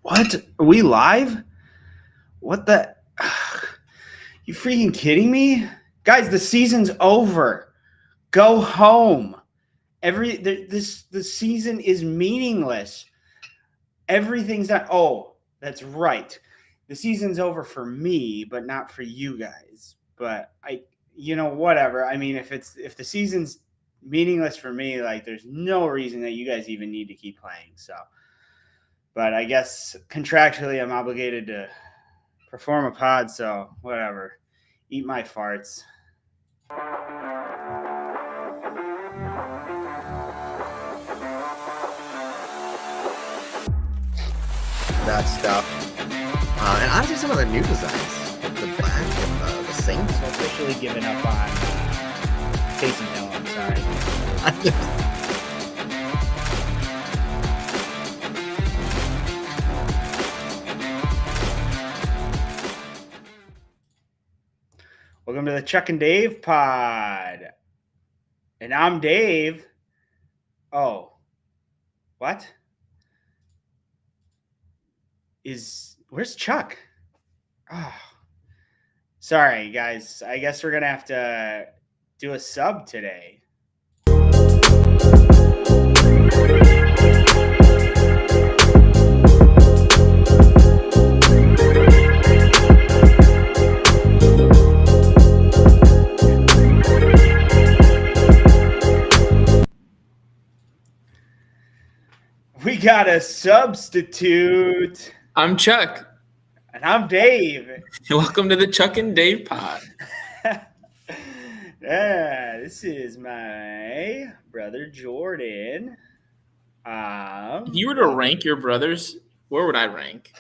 What? Are we live? What the? You freaking kidding me? Guys, the season's over. Go home. The season is meaningless. Everything's not. Oh, that's right. The season's over for me, but not for you guys. But whatever. I mean, if the season's meaningless for me, like there's no reason that you guys even need to keep playing. So, but I guess contractually I'm obligated to perform a pod, so whatever. Eat my farts. That stuff. And honestly, some of the new designs. The black and the Saints. So officially given up on Taysom Hill, I'm sorry. Welcome to the Chuck and Dave pod. And I'm Dave. Oh. What? Where's Chuck? Oh. Sorry, guys. I guess we're going to have to do a sub today. We got a substitute. I'm Chuck. And I'm Dave. Welcome to the Chuck and Dave pod. This is my brother Jordan. If you were to rank your brothers, where would I rank?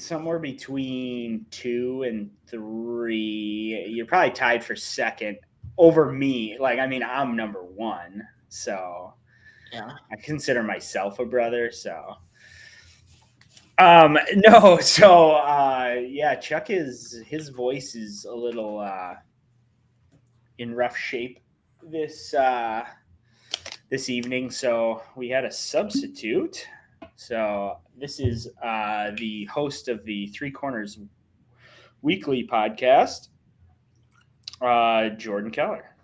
Somewhere between 2 and 3. You're probably tied for second over me. I'm number 1. So yeah, I consider myself a brother. So no. So Chuck his voice is a little in rough shape this evening. So we had a substitute. So this is the host of the Three Corners Weekly podcast, Jordan Keller.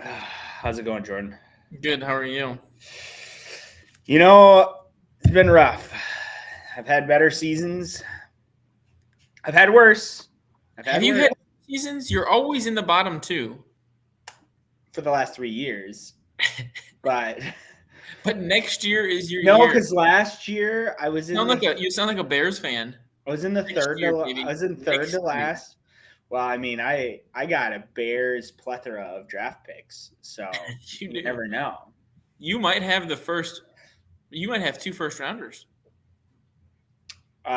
How's it going, Jordan? Good. How are you? It's been rough. I've had better seasons. I've had worse. Have you had seasons? You're always in the bottom 2. For the last 3 years. But next year is your year. No, because last year I was in. You sound like a Bears fan. I was in the third to last. Well, I mean, I got a Bears plethora of draft picks, so you never know. You might have 2 first rounders. If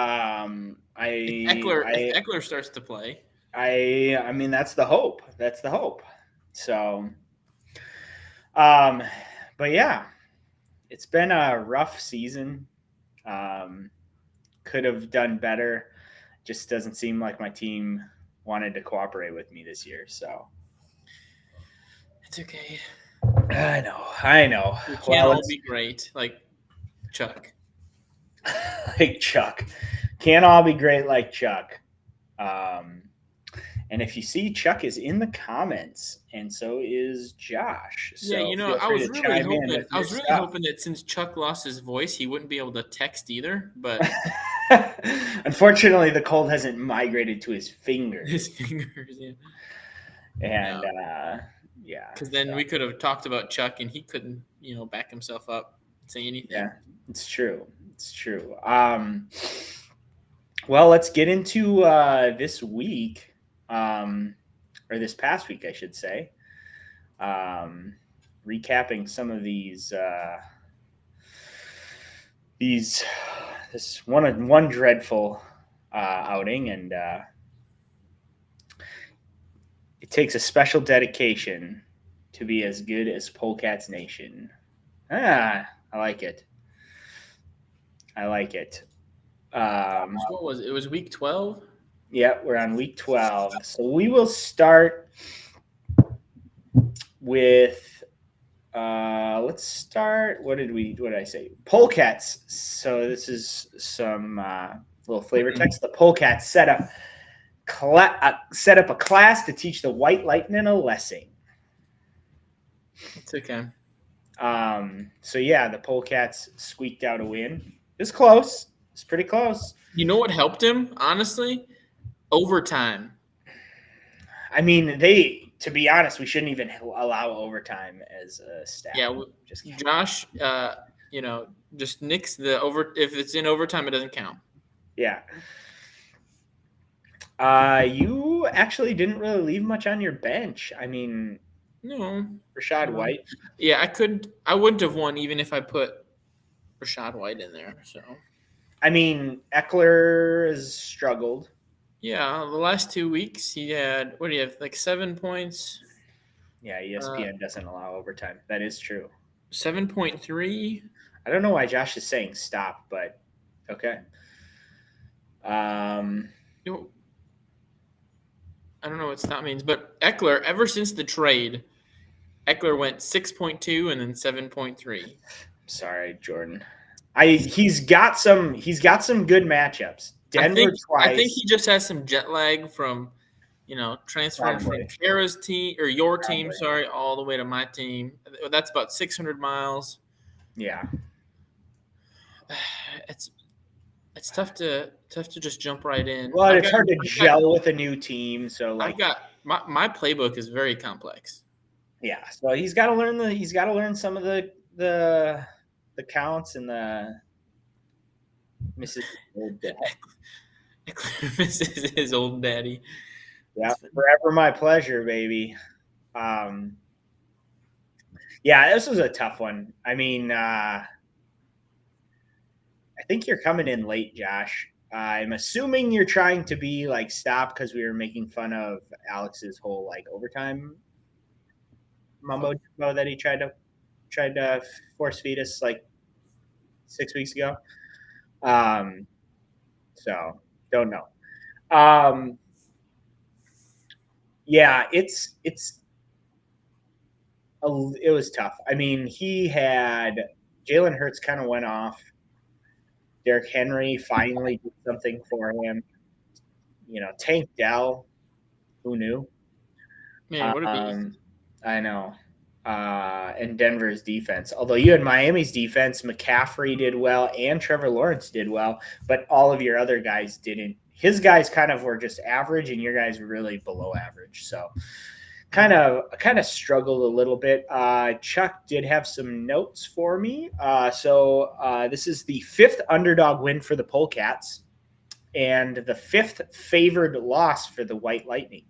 Eckler starts to play. I mean, that's the hope. So, but yeah, it's been a rough season. Could have done better. Just doesn't seem like my team wanted to cooperate with me this year. So it's okay. I know. We can't all be great like Chuck. Can't all be great like Chuck. And if you see, Chuck is in the comments, and so is Josh. So yeah, I was really hoping that since Chuck lost his voice, he wouldn't be able to text either. But unfortunately, the cold hasn't migrated to his fingers. Yeah. And yeah, because then we could have talked about Chuck, and he couldn't, back himself up, say anything. Yeah, it's true. Well, let's get into this week. Or this past week, I should say, recapping some of this one dreadful outing, and it takes a special dedication to be as good as Polecats Nation. I like it. What was it? It was week 12. Yeah, we're on week 12. So we will start with let's start. What did I say? Polecats. So this is some little flavor text. The Polecats set up a class to teach the White Lightning a lesson. It's okay. So yeah, the Polecats squeaked out a win. It's close. It's pretty close. You know what helped him, honestly? Overtime. I mean, to be honest, we shouldn't even allow overtime as a stat. Yeah, Josh, just nix the over. If it's in overtime, it doesn't count. Yeah. You actually didn't really leave much on your bench. I mean, no. Rashad White. Yeah, I wouldn't have won even if I put Rashad White in there. So. I mean, Eckler has struggled. Yeah, the last 2 weeks he had, what do you have, like 7 points? Yeah, ESPN doesn't allow overtime. That is true. 7.3. I don't know why Josh is saying stop, but okay. I don't know what stop means, but Eckler, ever since the trade, Eckler went 6.2 and then 7.3. Sorry, Jordan. He's got some good matchups. Denver twice. I think he just has some jet lag from, transferring from Kara's team or your team, all the way to my team. That's about 600 miles. Yeah. It's tough to just jump right in. Well, it's hard to gel with a new team. So I got my playbook is very complex. Yeah, so he's got to learn some of the counts and the misses old dad. Misses his old daddy. Yeah, forever my pleasure, baby. Yeah, this was a tough one. I mean, I think you're coming in late, Josh. I'm assuming you're trying to be like stop because we were making fun of Alex's whole like overtime mumbo jumbo that he tried to force feed us like 6 weeks ago. So don't know. Yeah, it was tough. I mean, he had Jalen Hurts kind of went off. Derrick Henry finally did something for him. Tank Dell, who knew? Man, what a beast. I know. And Denver's defense. Although you had Miami's defense, McCaffrey did well and Trevor Lawrence did well, but all of your other guys didn't. His guys kind of were just average and your guys were really below average. So kind of struggled a little bit. Chuck did have some notes for me. So this is the 5th underdog win for the Polecats and the 5th favored loss for the White Lightning.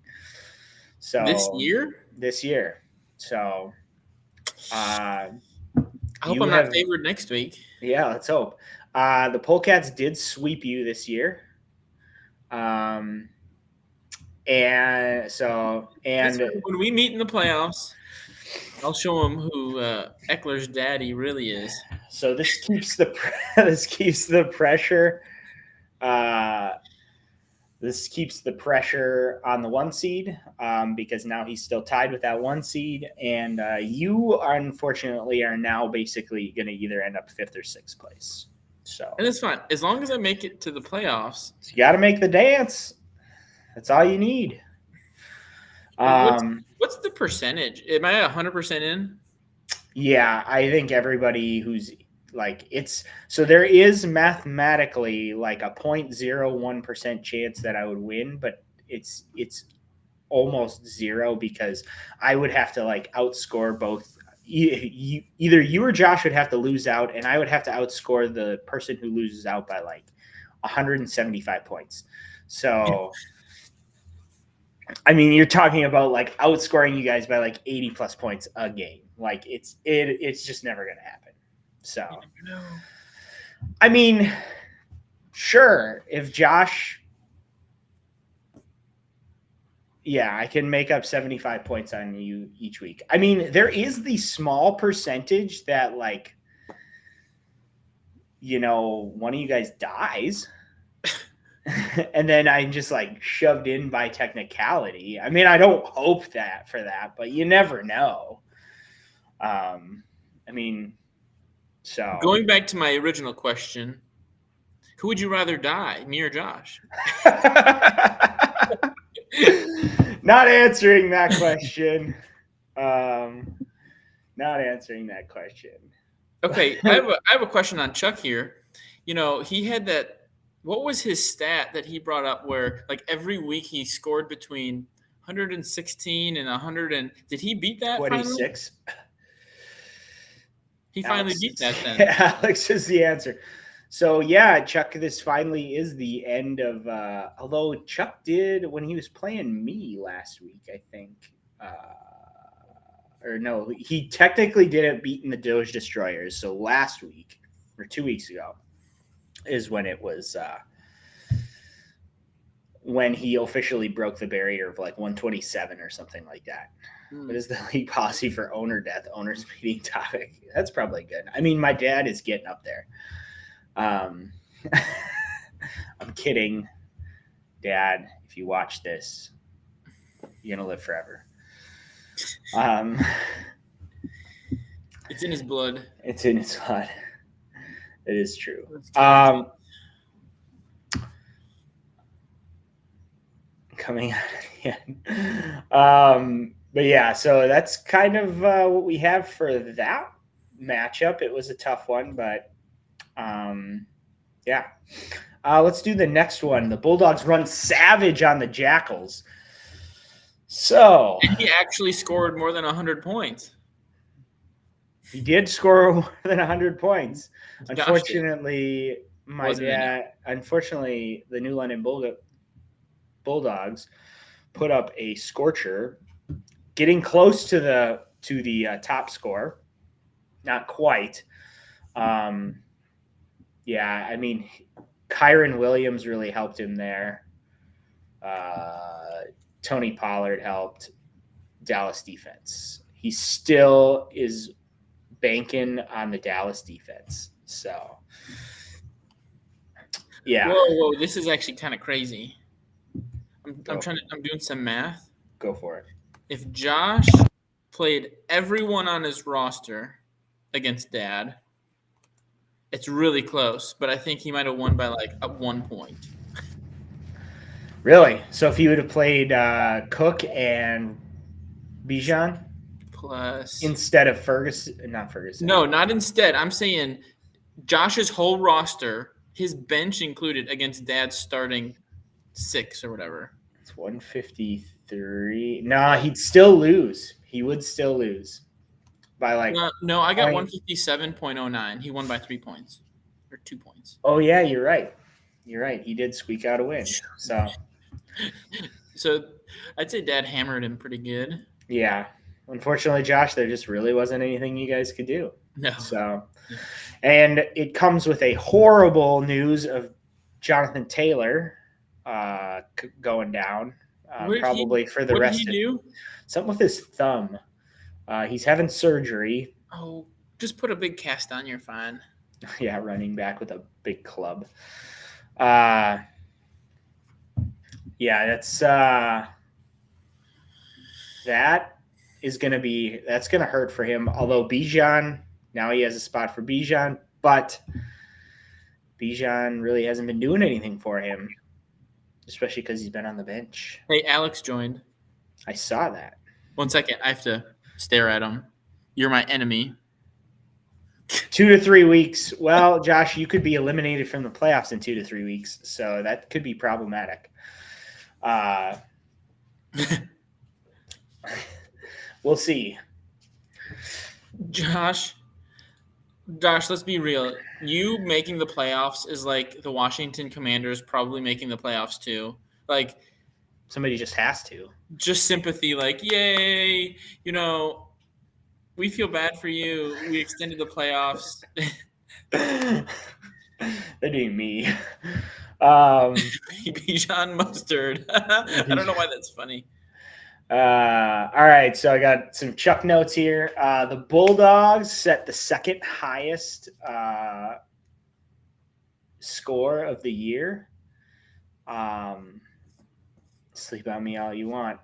So this year. So I hope I'm not favored next week. Yeah, let's hope. The Polecats did sweep you this year. And when we meet in the playoffs, I'll show them who Eckler's daddy really is. So this keeps the pressure. This keeps the pressure on the 1 seed because now he's still tied with that 1 seed, and you unfortunately are now basically going to either end up 5th or 6th place. So and it's fine as long as I make it to the playoffs. So you got to make the dance. That's all you need. What's the percentage? Am I 100% in? Yeah, I think everybody who's like so there is mathematically like a 0.01% chance that I would win, but it's almost zero because I would have to like outscore both. Either you or Josh would have to lose out, and I would have to outscore the person who loses out by like 175 points. So, I mean, you're talking about like outscoring you guys by like 80 plus points a game. Like it's just never going to happen. So, I mean, sure, if Josh, yeah, I can make up 75 points on you each week. I mean, there is the small percentage that like, one of you guys dies. and then I'm just like shoved in by technicality. I mean, I don't hope that for that, but you never know. I mean, so Going back to my original question, who would you rather die, me or Josh? not answering that question. Not answering that question. Okay, I have a question on Chuck here. He had that. What was his stat that he brought up where like every week he scored between 116 and 100 did he beat that 26? Finally? He finally beat that then. Alex is the answer. So yeah, Chuck, this finally is the end of although Chuck did when he was playing me last week, I think. Or no, he technically didn't beat in the Doge Destroyers. So last week or 2 weeks ago is when it was when he officially broke the barrier of like 127 or something like that. What is the league policy for owner death? Owners meeting topic. That's probably good. I mean, my dad is getting up there. I'm kidding, Dad. If you watch this, you're gonna live forever. It's in his blood. It's in his blood. It is true. Coming out at the end. But yeah, so that's kind of what we have for that matchup. It was a tough one, but yeah. Let's do the next one. The Bulldogs run savage on the Jackals. So and he actually scored more than 100 points. He did score more than 100 points. Unfortunately, unfortunately, the New London Bulldogs put up a scorcher, getting close to the top score. Not quite. Yeah, I mean, Kyron Williams really helped him there. Tony Pollard helped Dallas defense. He still is banking on the Dallas defense. So, yeah. Whoa! This is actually kind of crazy. I'm doing some math. Go for it. If Josh played everyone on his roster against Dad, it's really close, but I think he might have won by like 1 point. Really? So if you would have played Cook and Bijan plus instead of not Ferguson. No, not instead. I'm saying Josh's whole roster, his bench included, against Dad's starting 6 or whatever. It's 153. Nah, he'd still lose. He would still lose by like. No, I got 157.09. He won by 3 points or 2 points. Oh yeah, you're right. You're right. He did squeak out a win. So I'd say Dad hammered him pretty good. Yeah. Unfortunately, Josh, there just really wasn't anything you guys could do. No. So, and it comes with a horrible news of Jonathan Taylor going down, probably for the rest. What did he do? Something with his thumb. He's having surgery. Oh, just put a big cast on. You're fine. Yeah, running back with a big club. Yeah, that's that's going to hurt for him. Although Bijan, now he has a spot for Bijan, but Bijan really hasn't been doing anything for him, especially because he's been on the bench. Hey, Alex joined. I saw that. 1 second. I have to stare at him. You're my enemy. 2 to 3 weeks. Well, Josh, you could be eliminated from the playoffs in 2 to 3 weeks, so that could be problematic. We'll see. Josh, let's be real. You making the playoffs is like the Washington Commanders probably making the playoffs too. Like somebody just has to. Just sympathy, like, yay, we feel bad for you. We extended the playoffs. They're doing me. Bijan Mustard. I don't know why that's funny. All right, so I got some Chuck notes here. The Bulldogs set the second highest score of the year Sleep on me all you want.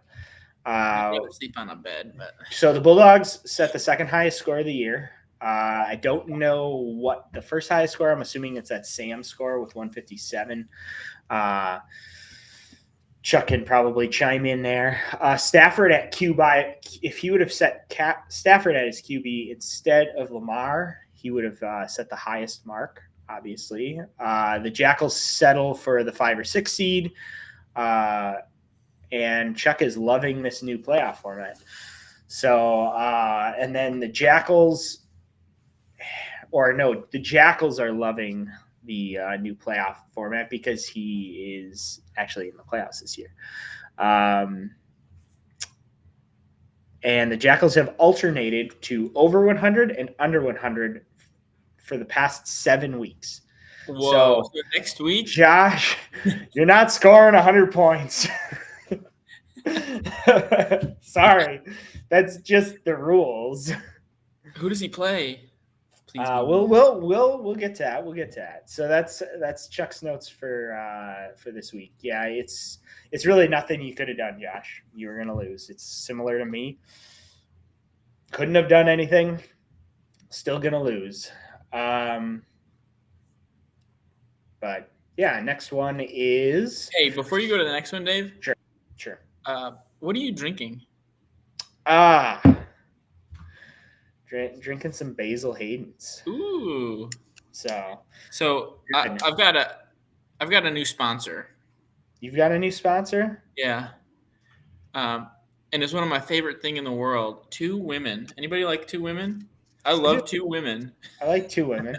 I'd rather sleep on a bed, but So the Bulldogs set the second highest score of the year. I don't know what the first highest score. I'm assuming it's that Sam score with 157. Chuck can probably chime in there. Stafford at QB, if he would have set Stafford at his QB instead of Lamar, he would have set the highest mark, obviously. The Jackals settle for the 5 or 6 seed. And Chuck is loving this new playoff format. So, and then the Jackals are loving the new playoff format because he is actually in the playoffs this year. And the Jackals have alternated to over 100 and under 100 for the past 7 weeks. Whoa! So next week, Josh, you're not scoring 100 points. Sorry, that's just the rules. Who does he play? Please. We'll get to that. We'll get to that. So that's Chuck's notes for this week. Yeah, it's really nothing you could have done, Josh. You were gonna lose. It's similar to me. Couldn't have done anything. Still gonna lose. But yeah, next one is. Hey, before you go to the next one, Dave. Sure. What are you drinking? Drinking some Basil Hayden's. Ooh. So I've got a new sponsor. You've got a new sponsor? Yeah. And it's one of my favorite thing in the world. 2 women. Anybody like 2 women? I love 2 women. I like 2 women.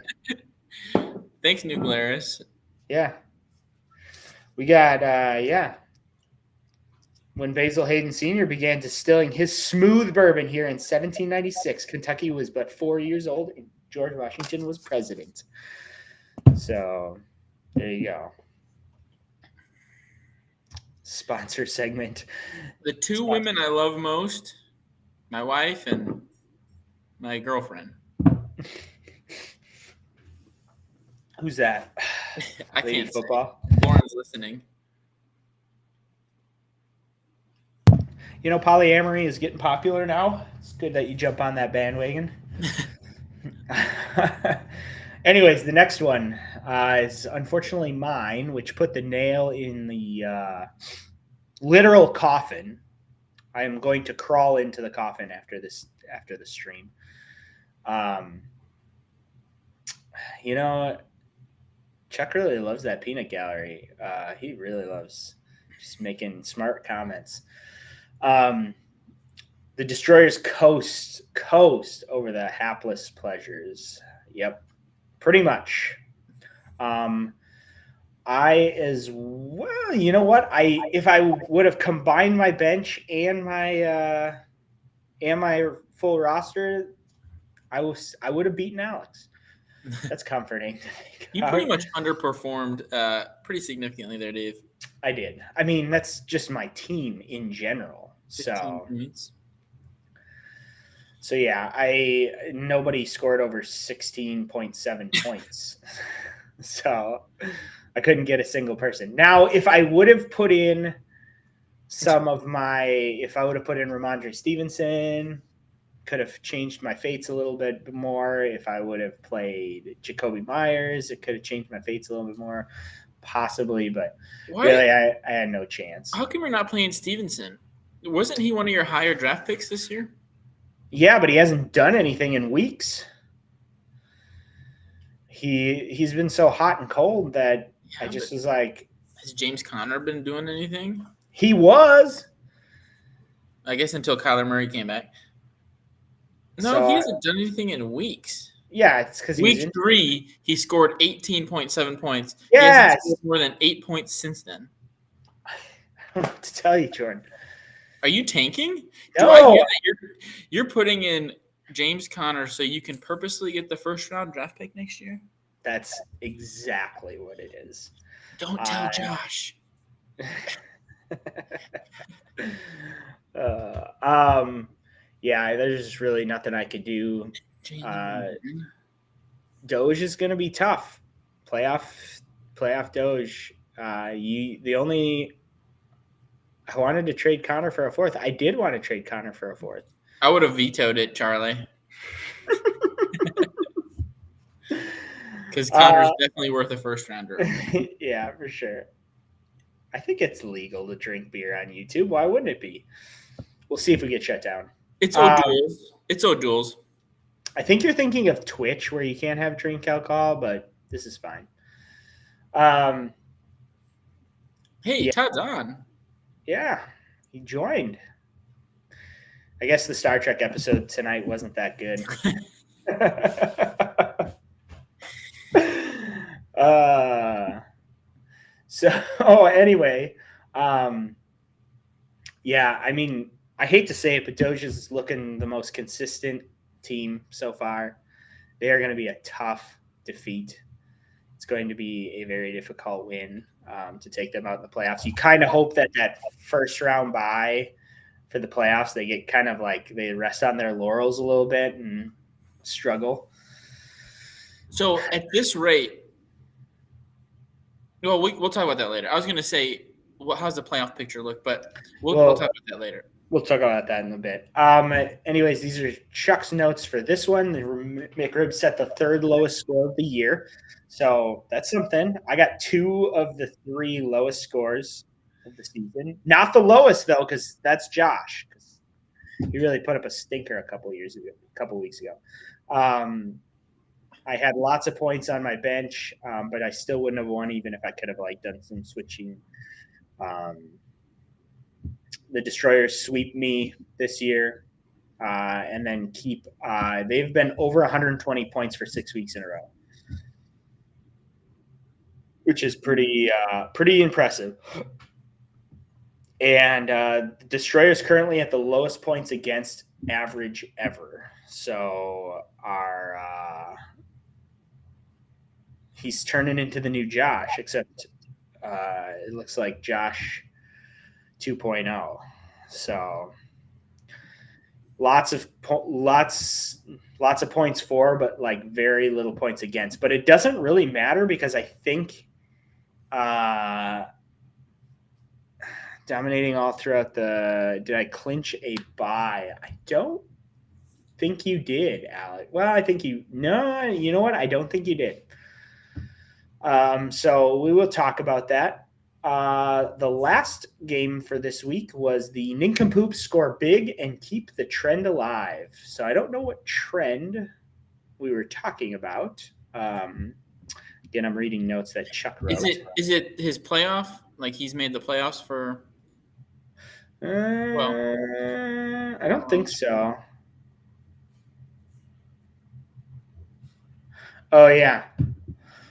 Thanks, New Glarus. Yeah. We got When Basil Hayden Sr. began distilling his smooth bourbon here in 1796, Kentucky was but 4 years old and George Washington was president. So there you go. Sponsor segment. The 2 women I love most, my wife and my girlfriend. Who's that? I can't football. Say. Lauren's listening. You know, polyamory is getting popular now. It's good that you jump on that bandwagon. Anyways, the next one is unfortunately mine, which put the nail in the literal coffin. I am going to crawl into the coffin after the stream. You know, Chuck really loves that peanut gallery. He really loves just making smart comments. The destroyers coast over the hapless pleasures. Yep, pretty much. I as well. You know what? If I would have combined my bench and my full roster, I would have beaten Alex. That's comforting. You pretty much underperformed pretty significantly there, Dave. I did. I mean, that's just my team in general. So yeah, nobody scored over 16.7 points. So I couldn't get a single person. Now, if I would have put in Ramondre Stevenson, could have changed my fates a little bit more. If I would have played Jacoby Myers, it could have changed my fates a little bit more, possibly. But really, I had no chance. How come you're not playing Stevenson? Wasn't he one of your higher draft picks this year? Yeah, but he hasn't done anything in weeks. He's been so hot and cold that I just was like, has James Conner been doing anything? He was. I guess until Kyler Murray came back. No, he hasn't done anything in weeks. Yeah, it's because week 3 he scored 18.7 points. Yes, he hasn't scored more than 8 points since then. I don't know what to tell you, Jordan. Are you tanking? No. Do I hear that you're putting in James Conner so you can purposely get the first round draft pick next year? That's exactly what it is. Don't tell Josh. Yeah, there's just really nothing I could do. Doge is going to be tough. Playoff Doge I wanted to trade Connor for a fourth. I did want to trade Connor for a fourth. I would have vetoed it, Charlie. Because Connor's definitely worth a first rounder. Yeah, for sure. I think it's legal to drink beer on YouTube. Why wouldn't it be? We'll see if we get shut down. It's O'Doul's. It's O'Doul's. I think you're thinking of Twitch where you can't have drink alcohol, but this is fine. Hey, yeah. Todd's on. Yeah, he joined. I guess the Star Trek episode tonight wasn't that good. Anyway, yeah, I mean, I hate to say it, but Doge is looking the most consistent team so far. They are going to be a tough defeat. It's going to be a very difficult win to take them out in the playoffs. You kind of hope that first round bye for the playoffs, they get kind of like they rest on their laurels a little bit and struggle. So at this rate, well, we'll talk about that later. I was going to say, how's the playoff picture look? But we'll talk about that later. We'll talk about that in a bit. Anyways, these are Chuck's notes for this one. The McRib set the third lowest score of the year. So that's something. I got 2 of the 3 lowest scores of the season. Not the lowest, though, because that's Josh. He really put up a stinker a couple weeks ago. I had lots of points on my bench, but I still wouldn't have won even if I could have done some switching. The Destroyers sweep me this year and then keep they've been over 120 points for 6 weeks in a row, which is pretty impressive. And the Destroyers currently at the lowest points against average ever. So he's turning into the new Josh, except it looks like Josh 2.0. So lots of points for, but very little points against. But it doesn't really matter because I think dominating all throughout did I clinch a bye? I don't think you did, Alec. Well, I think you know what? I don't think you did. So we will talk about that. The last game for this week was the Nincompoops score big and keep the trend alive. So I don't know what trend we were talking about. Again, I'm reading notes that Chuck wrote. Is it his playoff? Like he's made the playoffs for? I don't think so. Oh yeah.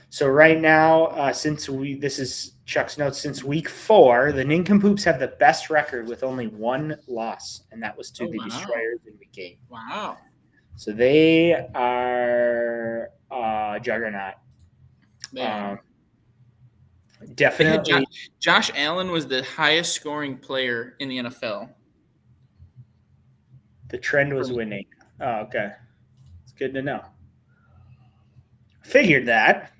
So right now, this is Chuck's notes, since week 4, the Nincompoops have the best record with only 1 loss, and that was to the Destroyers in week 8. Wow. So they are juggernaut. Definitely. Josh Allen was the highest scoring player in the NFL. The trend was winning. Oh, okay. It's good to know. Figured that.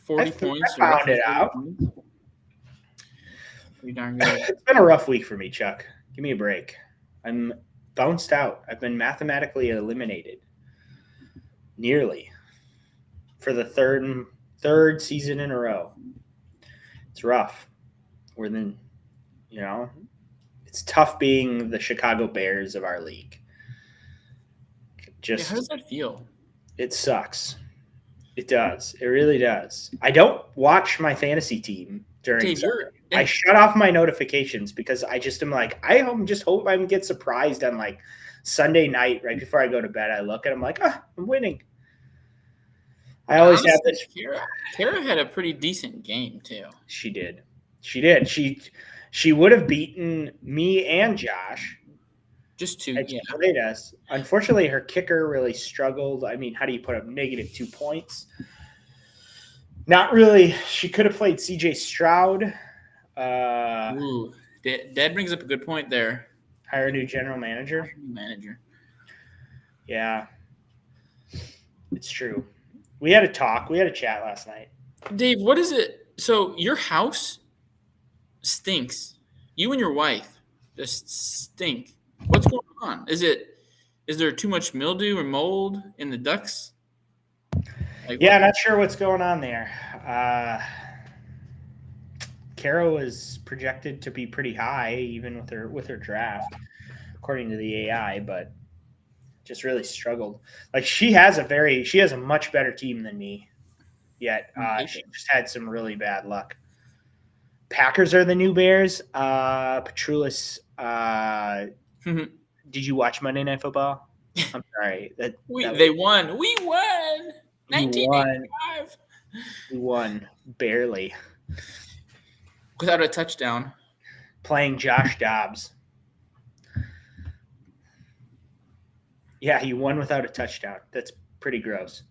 40 points. I found it out. Pretty darn good. It's been a rough week for me, Chuck. Give me a break. I'm bounced out. I've been mathematically eliminated. Nearly. For the third season in a row. It's rough. It's tough being the Chicago Bears of our league. How does that feel? It sucks. It does. It really does. I don't watch my fantasy team during I shut off my notifications because I just am I just hope I get surprised on Sunday night right before I go to bed. I look and I'm I'm winning. I always have this. Kara had a pretty decent game too. She did. She would have beaten me and Josh. Just 2. Yeah. Played us. Unfortunately, her kicker really struggled. I mean, how do you put up -2 points? Not really. She could have played CJ Stroud. Dad brings up a good point there. Hire a new general manager. Yeah, it's true. We had a talk. We had a chat last night. Dave, what is it? So your house stinks. You and your wife just stink. What's going on? Is there too much mildew or mold in the ducks? Yeah, not sure what's going on there. Kara was projected to be pretty high, even with her draft, according to the AI, but just really struggled. Like she has a much better team than me. Yet she just had some really bad luck. Packers are the new Bears. Petrulis. Did you watch Monday Night Football? I'm sorry. They won. We won. 1985. We won barely. Without a touchdown. Playing Josh Dobbs. Yeah, he won without a touchdown. That's pretty gross.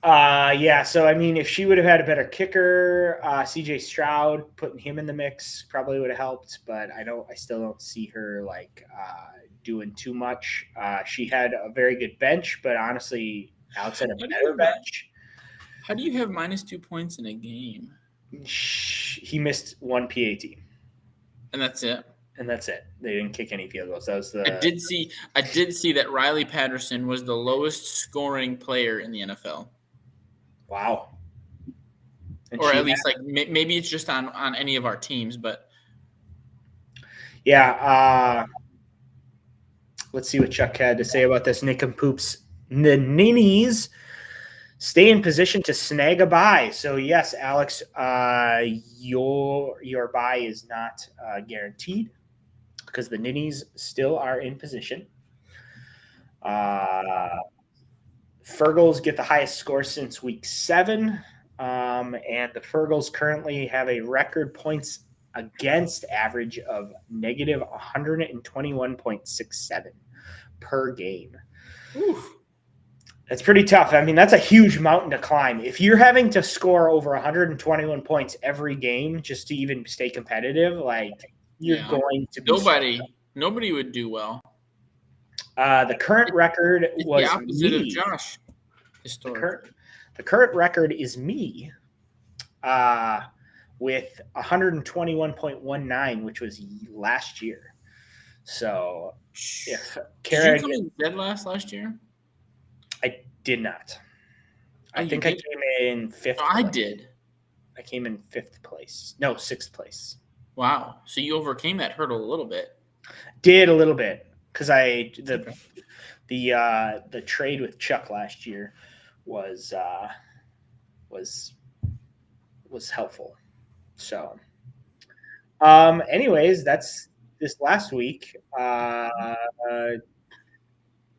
Yeah, so I mean, if she would have had a better kicker, CJ Stroud, putting him in the mix probably would have helped, but I still don't see her doing too much. She had a very good bench, but honestly, Alex had a better bench. How do you have -2 points in a game? He missed one PAT. And that's it. They didn't kick any field goals. That was I did see that Riley Patterson was the lowest scoring player in the NFL. Wow. Or at least maybe it's just on any of our teams, but yeah. Let's see what Chuck had to say about this. Nick and Poops. The Ninnies stay in position to snag a bye. So yes, Alex, your bye is not guaranteed because the Ninnies still are in position. Fergals get the highest score since week 7. And the Fergals currently have a record points against average of negative 121.67 per game. Oof. That's pretty tough. I mean, that's a huge mountain to climb. If you're having to score over 121 points every game just to even stay competitive, you're going to be nobody would do well. The current record was the opposite me. of Josh. The current record is me with 121.19, which was last year. So if Kara did you come in dead last year? I did not. I think I came in 5th. I did. I came in 5th place. No, 6th place. Wow. So you overcame that hurdle a little bit. Did a little bit because the trade with Chuck last year was helpful. So, anyways, that's this last week.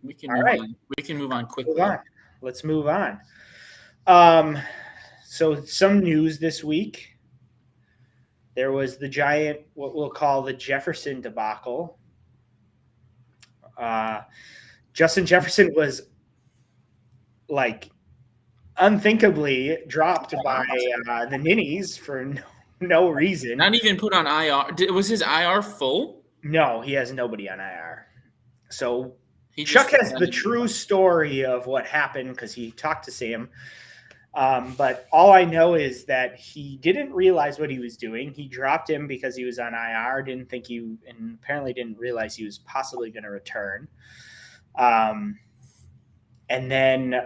We can move on. We can move on quickly. Let's move on. So some news this week. There was the giant, what we'll call the Jefferson debacle. Justin Jefferson was unthinkably dropped by the Ninnies for no reason. Not even put on IR. Was his IR full? No, he has nobody on IR. So Chuck has the true story of what happened because he talked to Sam. But all I know is that he didn't realize what he was doing. He dropped him because he was on IR, and apparently didn't realize he was possibly going to return. And then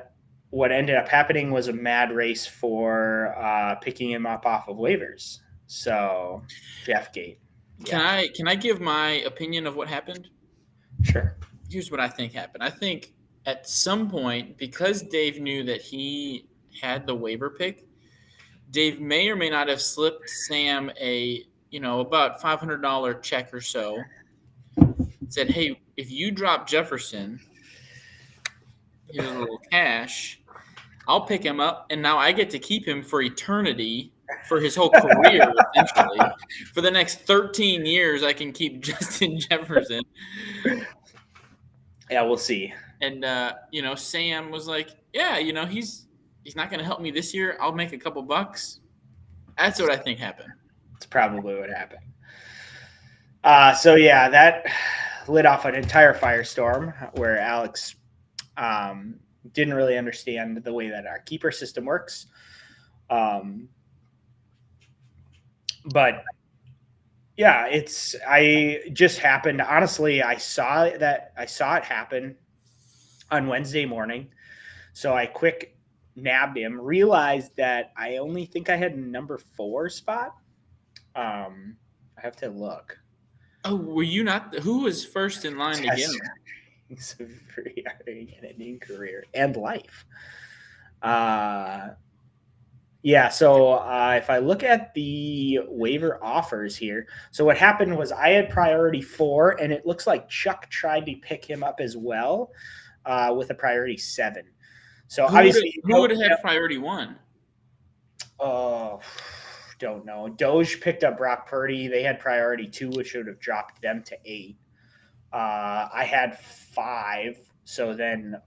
what ended up happening was a mad race for picking him up off of waivers. So Jeffgate. Yeah. Can I give my opinion of what happened? Sure. Here's what I think happened. I think at some point, because Dave knew that he had the waiver pick, Dave may or may not have slipped Sam about $500 check or so. Said, hey, if you drop Jefferson, here's a little cash. I'll pick him up, and now I get to keep him for eternity, for his whole career, essentially. For the next 13 years, I can keep Justin Jefferson. Yeah, we'll see. And, Sam was like, yeah, he's not going to help me this year. I'll make a couple bucks. That's what I think happened. That's probably what happened. So, yeah, that lit off an entire firestorm where Alex didn't really understand the way that our keeper system works. But Yeah, I just happened. Honestly, I saw it happen on Wednesday morning. So I quick nabbed him, realized that I only think I had a number 4 spot. I have to look. Oh, were you not? Who was first in line to get him? Free editing career and life. Yeah, so if I look at the waiver offers here, so what happened was I had priority 4, and it looks like Chuck tried to pick him up as well with a priority 7. So obviously, who would have had priority 1? Oh, don't know. Doge picked up Brock Purdy. They had priority 2, which would have dropped them to 8. I had 5. So then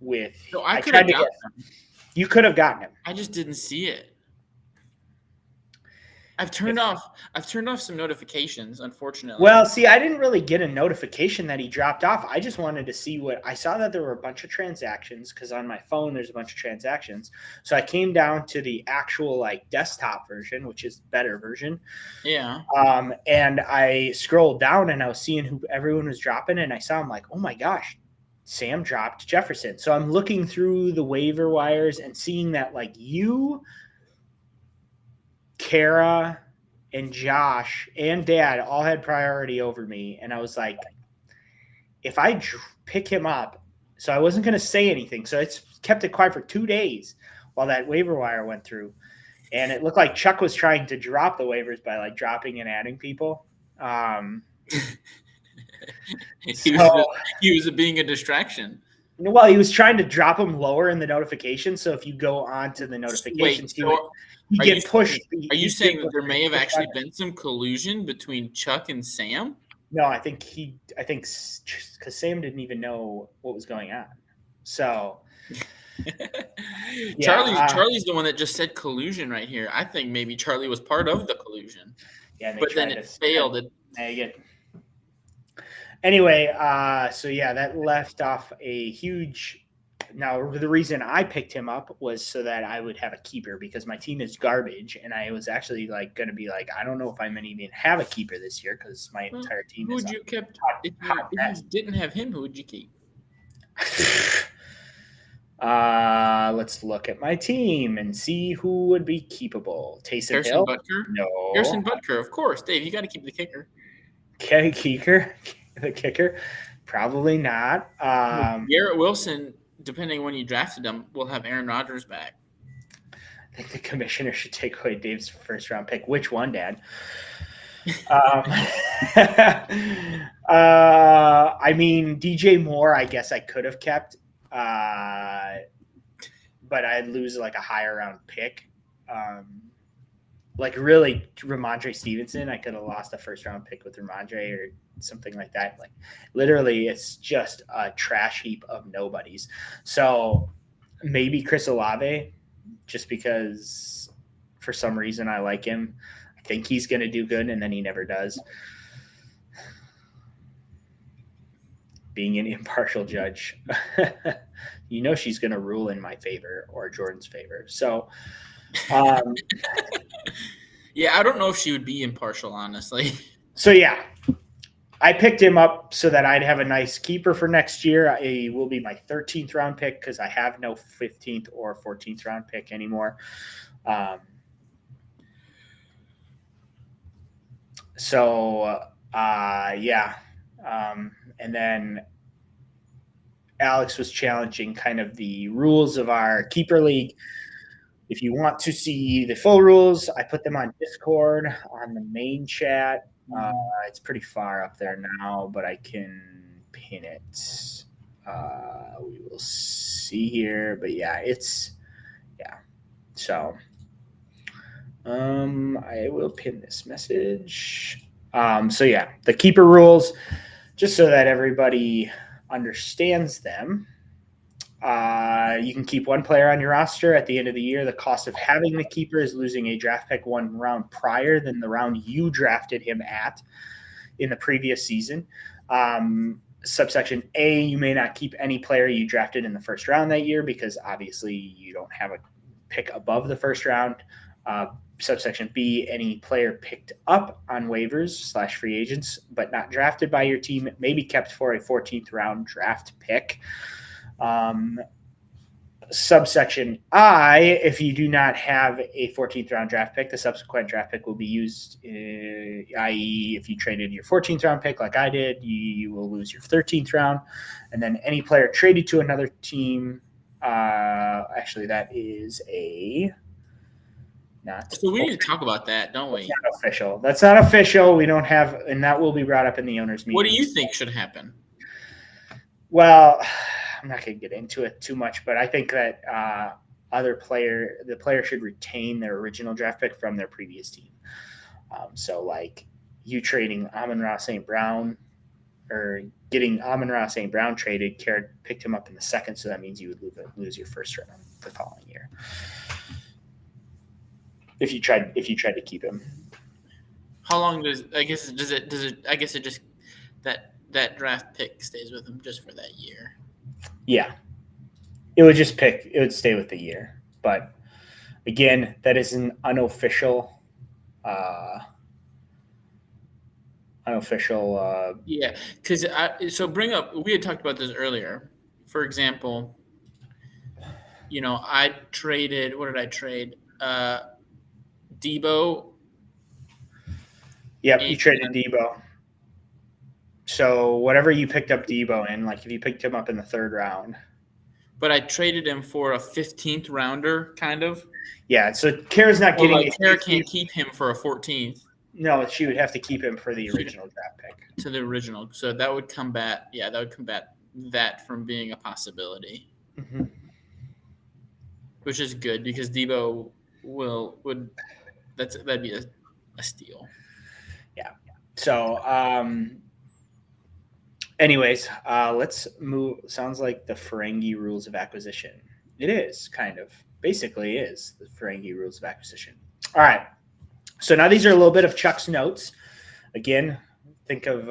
I tried to get him. You could have gotten him. I just didn't see it. I've turned off some notifications, unfortunately. Well, see, I didn't really get a notification that he dropped off. I just wanted to see I saw that there were a bunch of transactions because on my phone there's a bunch of transactions. So I came down to the actual desktop version, which is the better version. Yeah. And I scrolled down and I was seeing who everyone was dropping, and I saw him like, oh my gosh, Sam dropped Jefferson. So I'm looking through the waiver wires and seeing that you, Kara, and Josh and Dad all had priority over me. And I was like, if I pick him up, so I wasn't going to say anything. So it's kept it quiet for 2 days while that waiver wire went through. And it looked like Chuck was trying to drop the waivers by dropping and adding people. He was being a distraction. Well, he was trying to drop them lower in the notification. So if you go on to the notifications, you get pushed. Are you saying that there may have actually been some collusion between Chuck and Sam? No, I think because Sam didn't even know what was going on. So Charlie's the one that just said collusion right here. I think maybe Charlie was part of the collusion. Yeah, but then it failed. Anyway, so yeah, that left off a huge. Now, the reason I picked him up was so that I would have a keeper because my team is garbage, and I was actually going to be I don't know if I'm going to even have a keeper this year because my entire team. Who would you kept? If you didn't have him, who would you keep? Let's look at my team and see who would be keepable. Taysom Hill? Butker? No. Harrison Butker, of course. Dave, you got to keep the kicker. Okay, the kicker? Probably not. Garrett Wilson, depending when you drafted him, will have Aaron Rodgers back. I think the commissioner should take away Dave's first-round pick. Which one, Dad? I mean, DJ Moore, I guess I could have kept. But I'd lose a higher round pick. Really, Ramondre Stevenson, I could have lost a first round pick with Ramondre or something like that. Literally, it's just a trash heap of nobodies. So maybe Chris Olave, just because for some reason I like him. I think he's going to do good, and then he never does. Being an impartial judge, she's going to rule in my favor or Jordan's favor. So, yeah, I don't know if she would be impartial, honestly. So, yeah, I picked him up so that I'd have a nice keeper for next year. It will be my 13th round pick because I have no 15th or 14th round pick anymore. Yeah. And then Alex was challenging kind of the rules of our keeper league. If you want to see the full rules, I put them on Discord on the main chat. It's pretty far up there now, but I can pin it. We will see here, but so I will pin this message. The keeper rules, just so that everybody understands them. You can keep one player on your roster at the end of the year. The cost of having the keeper is losing a draft pick one round prior than the round you drafted him at in the previous season. Subsection A, you may not keep any player you drafted in the first round that year because obviously you don't have a pick above the first round. subsection B, any player picked up on waivers / free agents but not drafted by your team may be kept for a 14th round draft pick. Subsection I, if you do not have a 14th round draft pick, the subsequent draft pick will be used, i.e. if you traded your 14th round pick like I did, you will lose your 13th round. And then any player traded to another team, actually that is So we need to talk about that, don't we? Not official. That's not official. We don't have, and that will be brought up in the owners' meeting. What do you think should happen? Well, I'm not going to get into it too much, but I think that the player should retain their original draft pick from their previous team. So, like you trading Amon-Ra St. Brown or getting Amon-Ra St. Brown traded, Carrot picked him up in the second, so that means you would lose your first round the following year. If you tried to keep him. How long does it just that draft pick stays with him just for that year? Yeah. It would stay with the year. But again, that is an unofficial yeah, because we had talked about this earlier. For example, I traded. What did I trade? Debo. Yep, you traded Debo. So whatever you picked up Debo in, like if you picked him up in the third round. But I traded him for a 15th rounder, kind of. Yeah, so Kara's not getting Kara can't keep him for a 14th. No, she would have to keep him for the original draft pick. To the original. So that would combat that from being a possibility. Mm-hmm. Which is good because Debo that'd be a steal. Yeah. So anyways, let's move. Sounds like the Ferengi rules of acquisition. It is kind of basically is the Ferengi rules of acquisition. All right. So now these are a little bit of Chuck's notes. Again, think of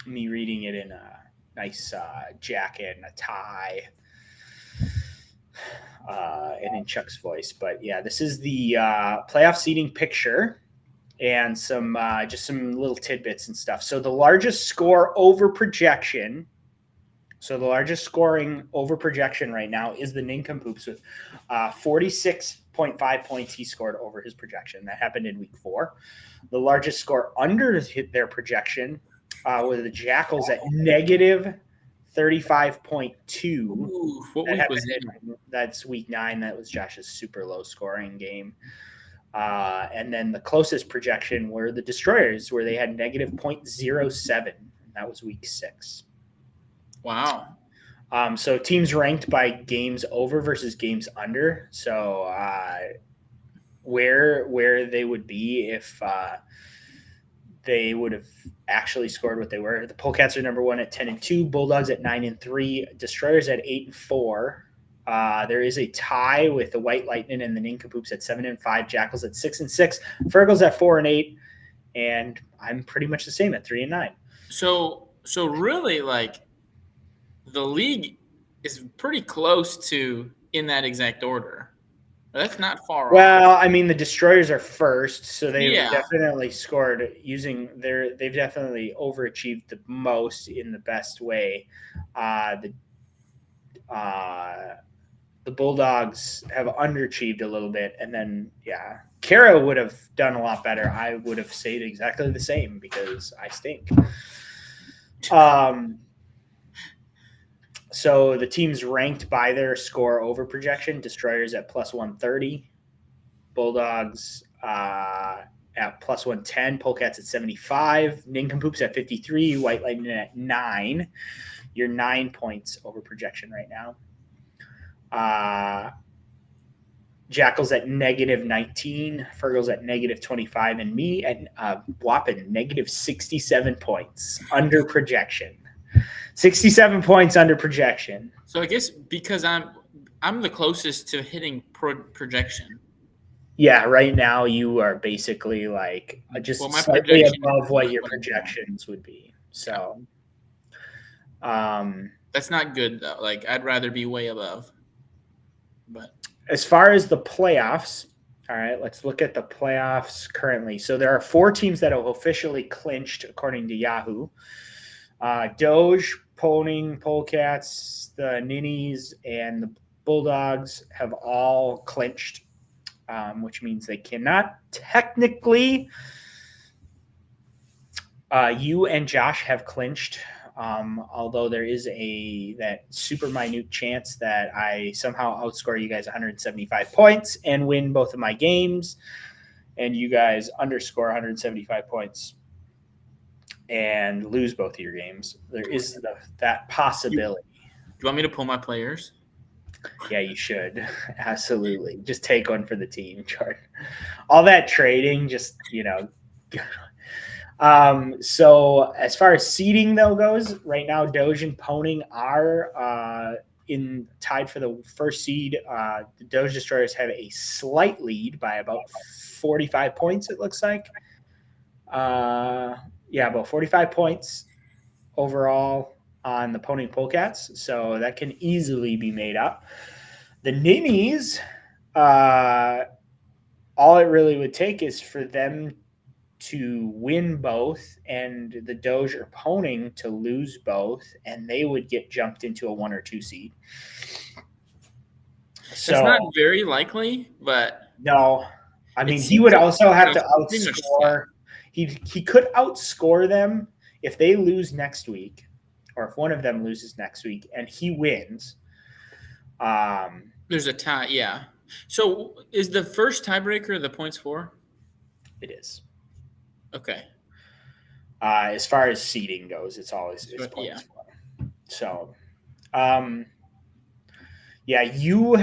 me reading it in a nice jacket and a tie, and in Chuck's voice. But yeah, this is the playoff seeding picture. And some just some little tidbits and stuff. So the largest score over projection. So the largest scoring over projection right now is the Nincompoops with 46.5 points he scored over his projection. That happened in week 4. The largest score under their projection were the Jackals at negative 35.2. What week was it? That's week 9. That was Josh's super low scoring game. And then the closest projection were the Destroyers, where they had negative 0.07. That was week 6. Wow. So teams ranked by games over versus games under. So where they would be if they would have actually scored what they were. The Polecats are number 1 at 10-2, Bulldogs at 9-3, Destroyers at 8-4. There is a tie with the White Lightning and the Nincompoops at 7-5, Jackals at 6-6, Fergals at 4-8, and I'm pretty much the same at 3-9. So really, like, the league is pretty close to in that exact order. That's not far off. Well, I mean, the Destroyers are first, so they've definitely scored they've definitely overachieved the most in the best way. The Bulldogs have underachieved a little bit, and then Kara would have done a lot better. I would have said exactly the same because I stink. So the teams ranked by their score over projection: Destroyers at +130, Bulldogs at +110, Polecats at 75, Nincompoops at 53, White Lightning at 9. You're 9 points over projection right now. Jackals at -19, Fergals at -25, and me at whopping -67 points under projection. 67 points under projection. So I guess because I'm the closest to hitting projection. Yeah, right now you are basically like just slightly above what your projections would be. So that's not good though. Like I'd rather be way above. But as far as the playoffs, All right, let's look at the playoffs currently. So there are 4 teams that have officially clinched according to Yahoo. Doge, Poning, Polecats, the Ninnies, and the Bulldogs have all clinched, which means they cannot technically. You and Josh have clinched, although there is that super minute chance that I somehow outscore you guys 175 points and win both of my games, and you guys underscore 175 points and lose both of your games. There is that possibility. Do you want me to pull my players? Yeah, you should. Absolutely. Just take one for the team, Jordan. All that trading, just, so as far as seeding though goes, right now Doge and Poning are tied for the first seed. The Doge Destroyers have a slight lead by about 45 points, it looks like. About 45 points overall on the Poning Polecats, so that can easily be made up. The Ninnies, all it really would take is for them to win both and the Doge or Poning to lose both, and they would get jumped into a 1 or 2 seed. So it's not very likely, but no. I mean, he would also have to outscore. He could outscore them if they lose next week, or if one of them loses next week and he wins. There's a tie, yeah. So is the first tiebreaker the points for? It is. Okay. As far as seeding goes, it's points for. So, you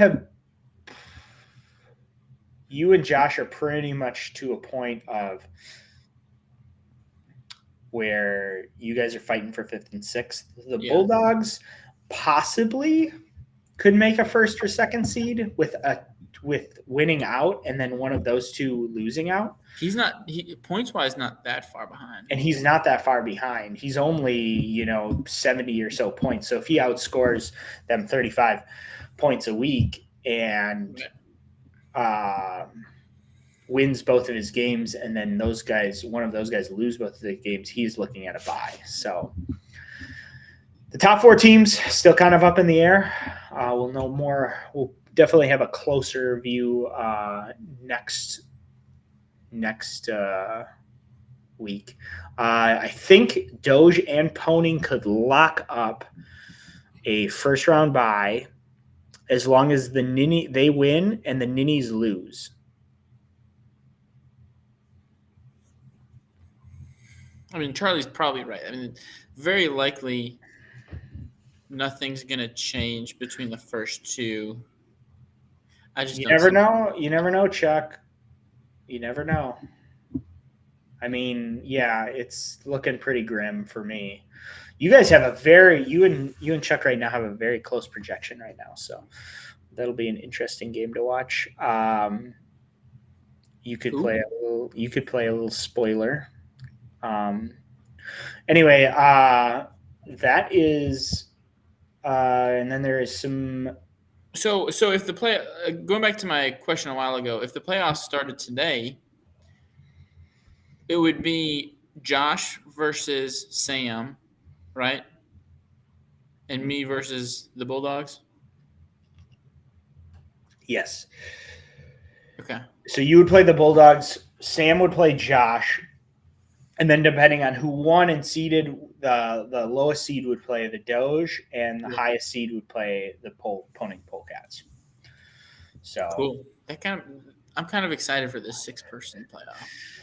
and Josh are pretty much to a point of where you guys are fighting for 5th and 6th. The Bulldogs possibly could make a 1st or 2nd seed with winning out and then one of those 2 losing out. He's not points-wise not that far behind. And he's not that far behind. He's only, 70 or so points. So if he outscores them 35 points a week and wins both of his games, and then one of those guys lose both of the games, he's looking at a bye. So the top 4 teams still kind of up in the air. We'll know more. We'll definitely have a closer view next week. I think Doge and Poning could lock up a 1st round bye as long as they win and the Ninnies lose. I mean, Charlie's probably right. I mean, very likely nothing's going to change between the first 2. You never know. You never know, Chuck. You never know. I mean, yeah, it's looking pretty grim for me. You guys have you and Chuck right now have a very close projection right now, so that'll be an interesting game to watch. You could play a little spoiler. Anyway, that is, and then there is some. So if the going back to my question a while ago, if the playoffs started today, it would be Josh versus Sam, right? And me versus the Bulldogs? Yes. Okay. So you would play the Bulldogs, Sam would play Josh, and then depending on who won and seeded, the lowest seed would play the Doge, and the highest seed would play the Poning Polecats. So cool. I'm kind of excited for this 6-person playoff.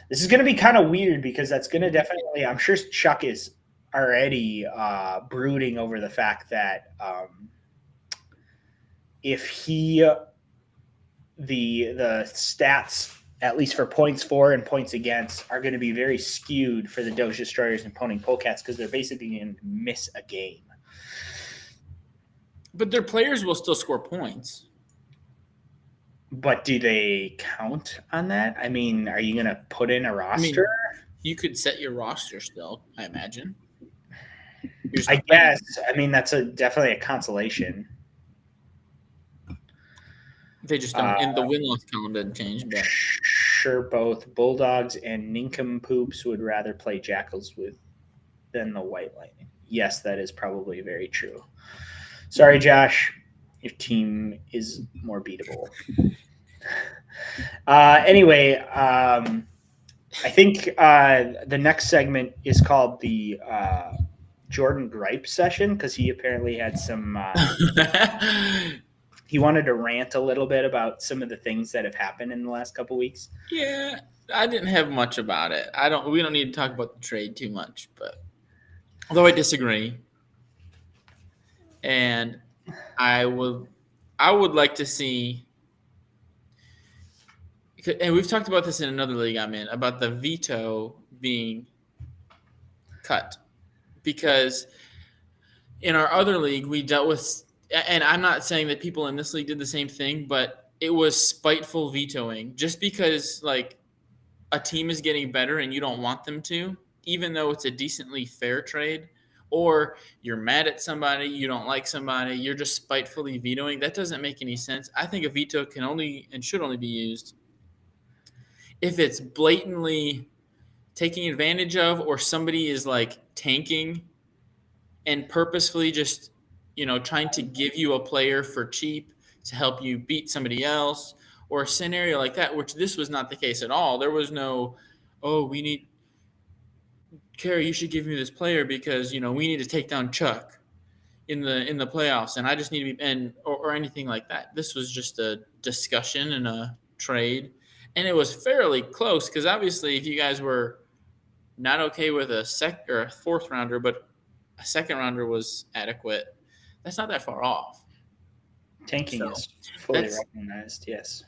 This is going to be kind of weird because that's going to definitely. I'm sure Chuck is already brooding over the fact that if the stats, at least for points for and points against, are going to be very skewed for the Doge Destroyers and Poning Polecats because they're basically going to miss a game. But their players will still score points. But do they count on that? I mean, are you going to put in a roster? You could set your roster still, I imagine. I guess. I mean, that's definitely a consolation. They just don't. And the win-loss column doesn't change. But Sure, both Bulldogs and nincompoops would rather play Jackals than the White Lightning. Yes, that is probably very true. Sorry, Josh. Your team is more beatable. Anyway, I think the next segment is called the Jordan Gripe session because he apparently had some. He wanted to rant a little bit about some of the things that have happened in the last couple weeks. Yeah, I didn't have much about it. We don't need to talk about the trade too much, but although I disagree, and I would like to see. And we've talked about this in another league I'm in about the veto being cut because in our other league we dealt with. And I'm not saying that people in this league did the same thing, but it was spiteful vetoing just because like a team is getting better and you don't want them to, even though it's a decently fair trade, or you're mad at somebody, you don't like somebody, you're just spitefully vetoing. That doesn't make any sense. I think a veto can only and should only be used if it's blatantly taking advantage of or somebody is like tanking and purposefully just trying to give you a player for cheap to help you beat somebody else or a scenario like that, which this was not the case at all. There was no, we need Carey, you should give me this player because, we need to take down Chuck in the playoffs and I just need to be or anything like that. This was just a discussion and a trade. And it was fairly close because obviously if you guys were not okay with a fourth rounder, but a second rounder was adequate, that's not that far off. Tanking is fully recognized, yes.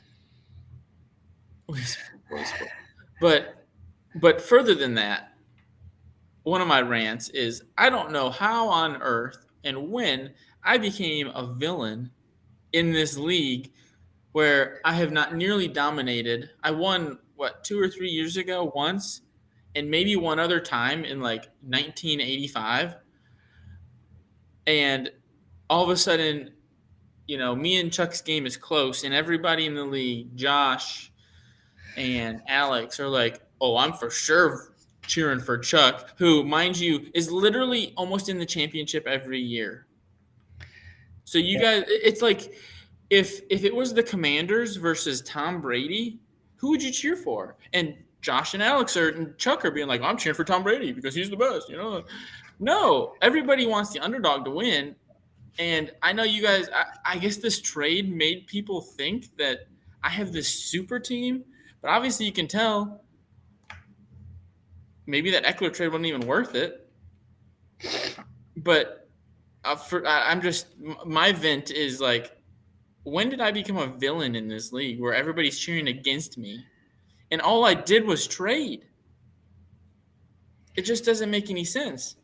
But further than that, one of my rants is I don't know how on earth and when I became a villain in this league where I have not nearly dominated. I won, 2 or 3 years ago once, and maybe one other time in like 1985. And all of a sudden, me and Chuck's game is close, and everybody in the league, Josh and Alex, are like, oh, I'm for sure cheering for Chuck, who, mind you, is literally almost in the championship every year. So you guys, it's like if it was the Commanders versus Tom Brady, who would you cheer for? And Josh and Alex and Chuck are being like, I'm cheering for Tom Brady because he's the best, No, everybody wants the underdog to win. And I know you guys, I guess this trade made people think that I have this super team, but obviously you can tell maybe that Eckler trade wasn't even worth it. But my vent is like, when did I become a villain in this league where everybody's cheering against me? And all I did was trade. It just doesn't make any sense.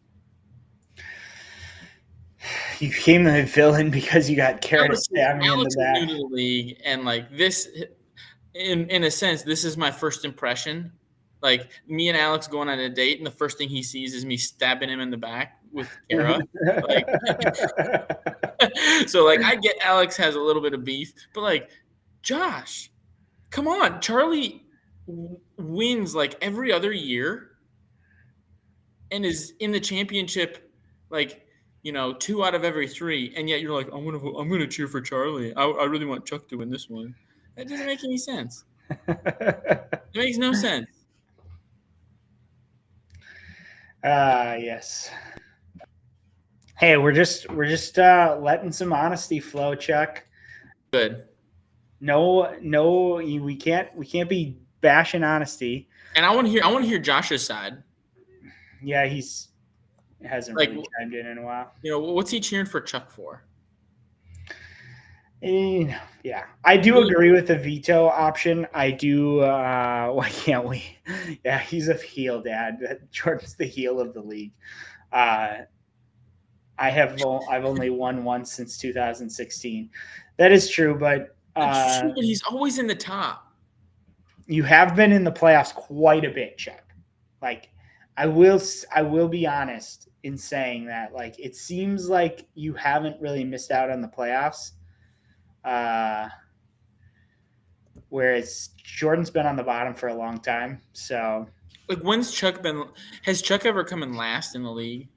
You became the villain because you got carried into that. Alex is new to the league, and like this, in a sense, this is my first impression. Like me and Alex going on a date, and the first thing he sees is me stabbing him in the back with Kara. So like I get Alex has a little bit of beef, but like Josh, come on, Charlie wins like every other year, and is in the championship like. 2 out of every 3, and yet you're like, I'm gonna cheer for Charlie. I really want Chuck to win this one. That doesn't make any sense. It makes no sense. Yes. Hey, we're just letting some honesty flow, Chuck. Good. No, we can't be bashing honesty. And I want to hear Josh's side. Yeah, hasn't really chimed in a while. What's he cheering for Chuck for? Yeah, I do agree with the veto option. I do. Why can't we? Yeah, he's a heel, Dad. Jordan's the heel of the league. I've only won once since 2016. That is true, but that's true, but he's always in the top. You have been in the playoffs quite a bit, Chuck. Like, I will be honest in saying that, like, it seems like you haven't really missed out on the playoffs. whereas Jordan's been on the bottom for a long time. So, Like, when's Chuck been? Has Chuck ever come in last in the league?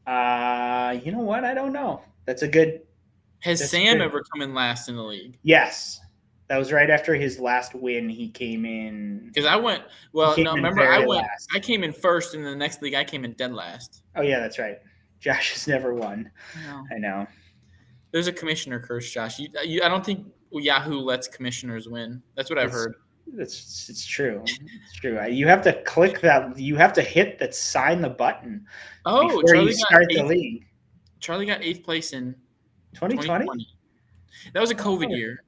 you know what? I don't know. That's a good. Has That's Sam good. ever come in last in the league? Yes, that was right after his last win. He came in. Because I went. He Well, came no, in remember very I went. last. I came in first, and in the next league I came in dead last. Oh yeah, that's right. Josh has never won. I know. There's a commissioner curse, Josh. I don't think Yahoo lets commissioners win. That's what I've heard. It's true. It's true. You have to click that. You have to hit that sign the button Oh, before you start the league. Charlie got 8th place in 2020. That was a COVID year.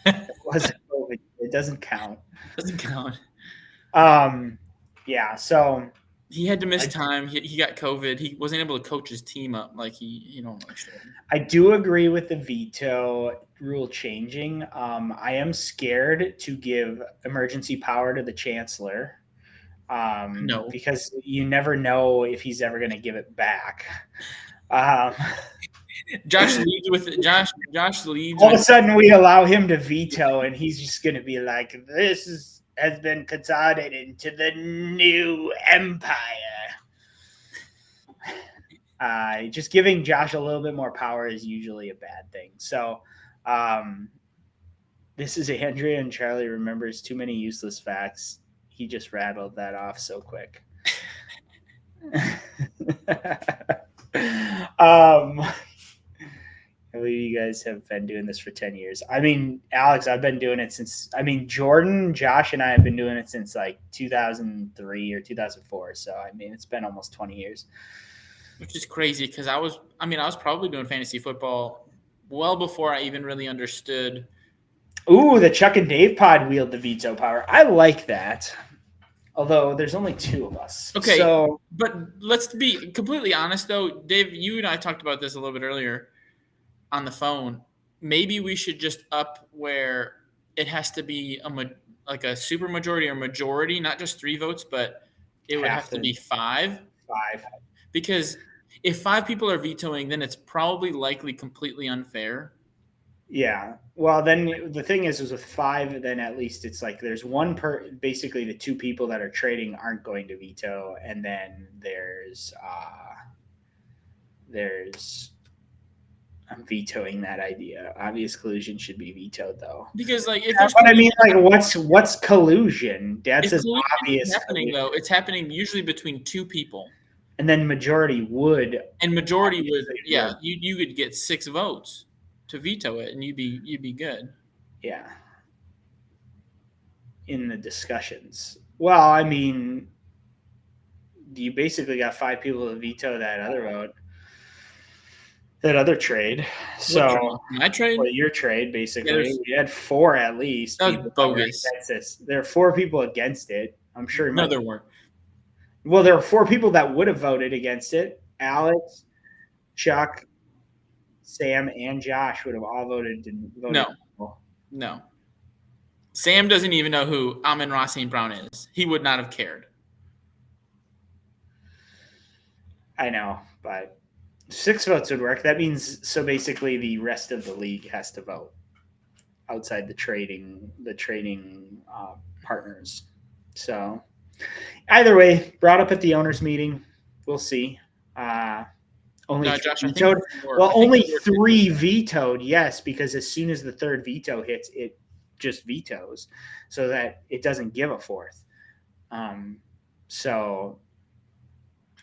It wasn't COVID. It doesn't count. Doesn't count. Yeah. So he had to miss time. He got COVID. He wasn't able to coach his team up like he normally should. I do agree with the veto rule changing. I am scared to give emergency power to the chancellor. No, because you never know if he's ever going to give it back. Josh leads with Josh leads. All of a sudden, we allow him to veto, and he's just going to be like, "This has been consolidated into the new empire." Just giving Josh a little bit more power is usually a bad thing. So, this is Andrea, and Charlie remembers too many useless facts. He just rattled that off so quick. I believe you guys have been doing this for 10 years. I mean, Alex, I've been doing it since, Jordan, Josh, and I have been doing it since like 2003 or 2004. So, I mean, it's been almost 20 years. Which is crazy because I was probably doing fantasy football well before I even really understood. Ooh, the Chuck and Dave pod wield the veto power. I like that. Although there's only 2 of us. Okay, so, but let's be completely honest, though. Dave, you and I talked about this a little bit earlier on the phone. Maybe we should just up where it has to be like a super majority or majority, not just 3 votes, but it would have to be 5. 5. Because if 5 people are vetoing, then it's probably likely completely unfair. Yeah. Well, then the thing is with 5, then at least it's like there's one basically the 2 people that are trading aren't going to veto. And then I'm vetoing that idea. Obvious collusion should be vetoed though. Because like if but I mean like what's collusion? That's as obvious happening collusion. Though. It's happening usually between 2 people. And then majority would. And majority would, yeah, you could get 6 votes to veto it, and you'd be good. Yeah. In the discussions. Well, I mean, you basically got 5 people to veto that other vote, that other trade. So my trade, well, your trade, basically, we had 4 at least. That was bogus. There are 4 people against it. I'm sure. No, there weren't. Well, there are 4 people that would have voted against it. Alex, Chuck, Sam, and Josh would have all voted. No. Sam doesn't even know who Amon-Ra St. Brown is. He would not have cared. I know, but 6 votes would work. That means so basically the rest of the league has to vote outside the trading partners. So either way, brought up at the owners' meeting. We'll see. Only Josh, vetoed. Well, only 3 vetoed. Yes, because as soon as the 3rd veto hits, it just vetoes, so that it doesn't give a 4th. So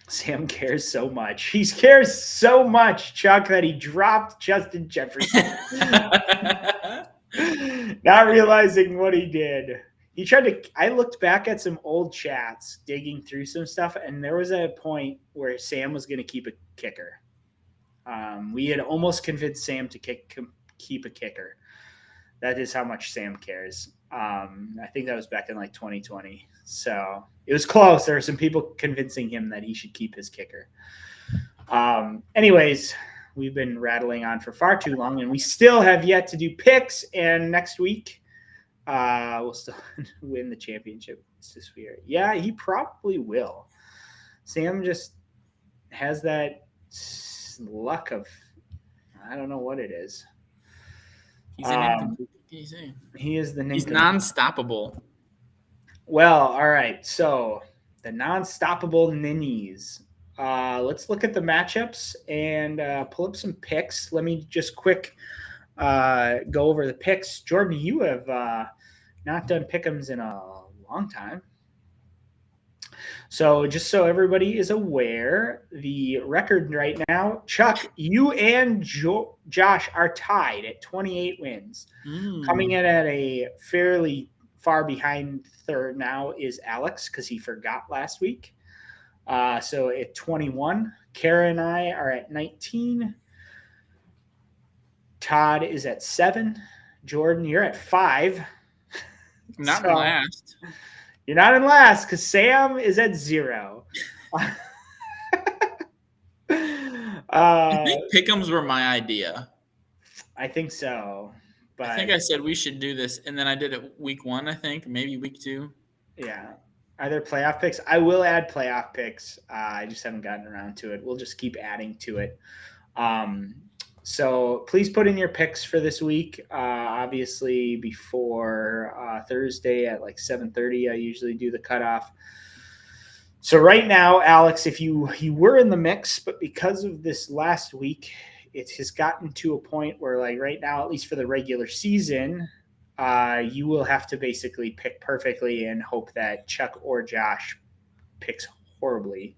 Sam cares so much. He cares so much, Chuck, that he dropped Justin Jefferson, not realizing what he did. He tried to. I looked back at some old chats, digging through some stuff, and there was a point where Sam was going to keep a kicker. We had almost convinced Sam to keep a kicker. That is how much Sam cares. I think that was back in like 2020. So it was close. There were some people convincing him that he should keep his kicker. Anyways, we've been rattling on for far too long, and we still have yet to do picks. And next week, we'll still win the championship this year. Yeah, he probably will. Sam just has that luck of, I don't know what it is. He's an incomplete can you say? He is the He's nincompoop. non-stoppable. Well, all right. So the non-stoppable ninnies. Let's look at the matchups and pull up some picks. Let me just quick go over the picks. Jordan, you have not done pick'ems in a long time. So just so everybody is aware, the record right now, Chuck, you and Josh are tied at 28 wins. Coming in at a fairly far behind third now is Alex because he forgot last week. So at 21, Kara and I are at 19. Todd is at 7. Jordan, you're at 5. Not last. You're not in last because Sam is at 0. I think pick'ems were my idea. I think so. But I think I said we should do this, and then I did it week 1, I think, maybe week 2. Yeah. Are there playoff picks? I will add playoff picks. I just haven't gotten around to it. We'll just keep adding to it. So please put in your picks for this week. Obviously, before Thursday at like 7:30, I usually do the cutoff. So right now, Alex, if you were in the mix, but because of this last week, it has gotten to a point where, like right now, at least for the regular season, you will have to basically pick perfectly and hope that Chuck or Josh picks horribly.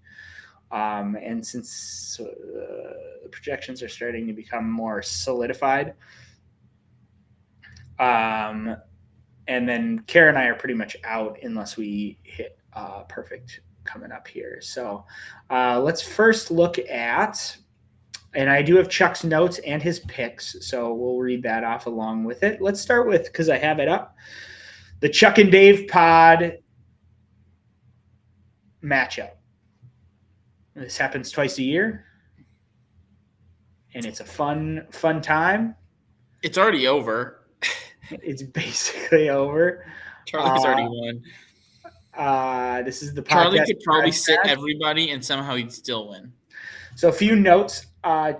And since the projections are starting to become more solidified, and then Kara and I are pretty much out unless we hit perfect coming up here. So let's first look at, and I do have Chuck's notes and his picks, so we'll read that off along with it. Let's start with, because I have it up, the Chuck and Dave pod matchup. This happens twice a year, and it's a fun time. It's already over. It's basically over. Charlie's already won. This is the podcast. Charlie could probably sit everybody, and somehow he'd still win. So a few notes. I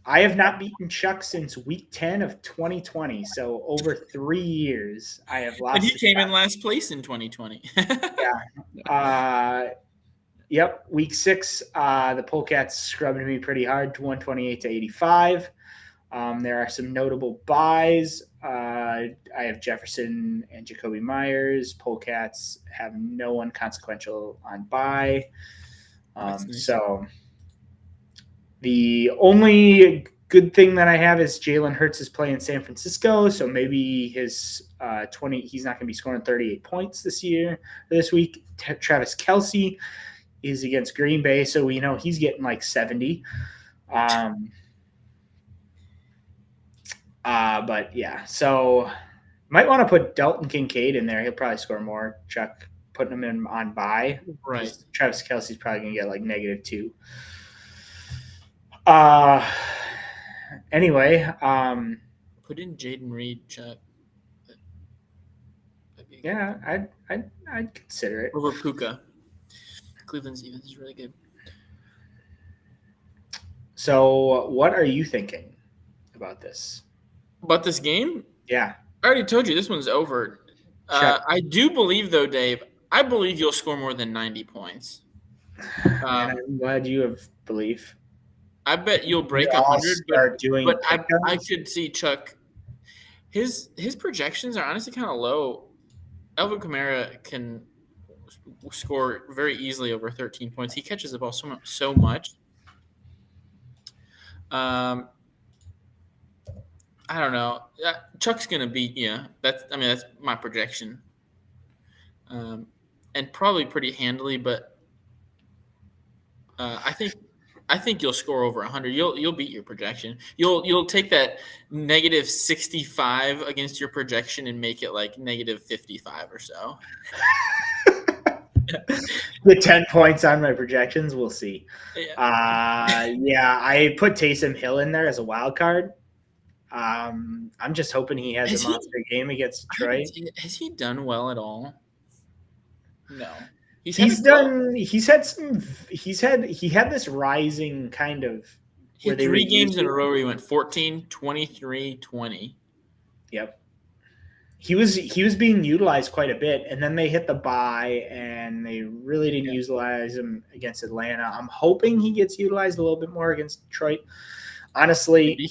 have not beaten Chuck since week 10 of 2020. So over 3 years, I have lost. And he came in last place in 2020. Yeah. Yep. Week 6, the Polecats scrubbed me pretty hard to 128 to 85. There are some notable buys. I have Jefferson and Jacoby Myers. Polecats have no one consequential on buy. Nice. So the only good thing that I have is Jalen Hurts is playing San Francisco, so maybe his he's not going to be scoring 38 points this week. Travis Kelce is against Green Bay, so we know he's getting like 70. But yeah, so might want to put Dalton Kincaid in there. He'll probably score more. Chuck putting him in on bye. Right. Travis Kelce's probably going to get like -2. Anyway, put in Jaden Reed, Chuck. Yeah, I'd consider it over Puka. Cleveland's defense is really good. So, what are you thinking about this? About this game? Yeah, I already told you this one's over. I do believe, though, Dave. I believe you'll score more than 90 points. Man, I'm glad you have belief. I bet you'll break 100. But I could see Chuck. His projections are honestly kind of low. Alvin Kamara can score very easily over 13 points. He catches the ball so much. I don't know. Chuck's gonna beat you. That's my projection. And probably pretty handily, but I think you'll score over 100. You'll beat your projection. You'll take that -65 against your projection and make it like -55 or so. The 10 points on my projections, we'll see. Yeah, I put Taysom Hill in there as a wild card. I'm just hoping he has a monster game against Detroit. Has he done well at all? No. He had this rising kind of. He had 3 games in a row where he went 14, 23, 20. Yep. he was being utilized quite a bit, and then they hit the bye, and they really didn't utilize him against Atlanta. I'm hoping he gets utilized a little bit more against Detroit. Honestly,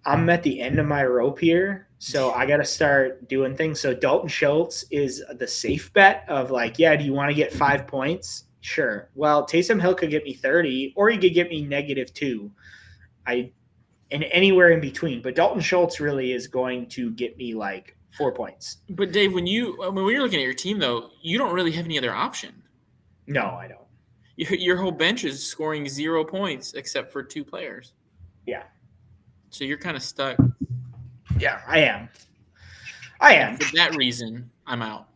I'm at the end of my rope here, so I got to start doing things. So Dalton Schultz is the safe bet of like, yeah, do you want to get 5 points? Sure. Well, Taysom Hill could get me 30, or he could get me -2. And anywhere in between. But Dalton Schultz really is going to get me like 4 points. But Dave, when you're looking at your team, though, you don't really have any other option. No, I don't. Your whole bench is scoring 0 points except for 2 players. Yeah. So you're kind of stuck. Yeah, I am. And for that reason, I'm out.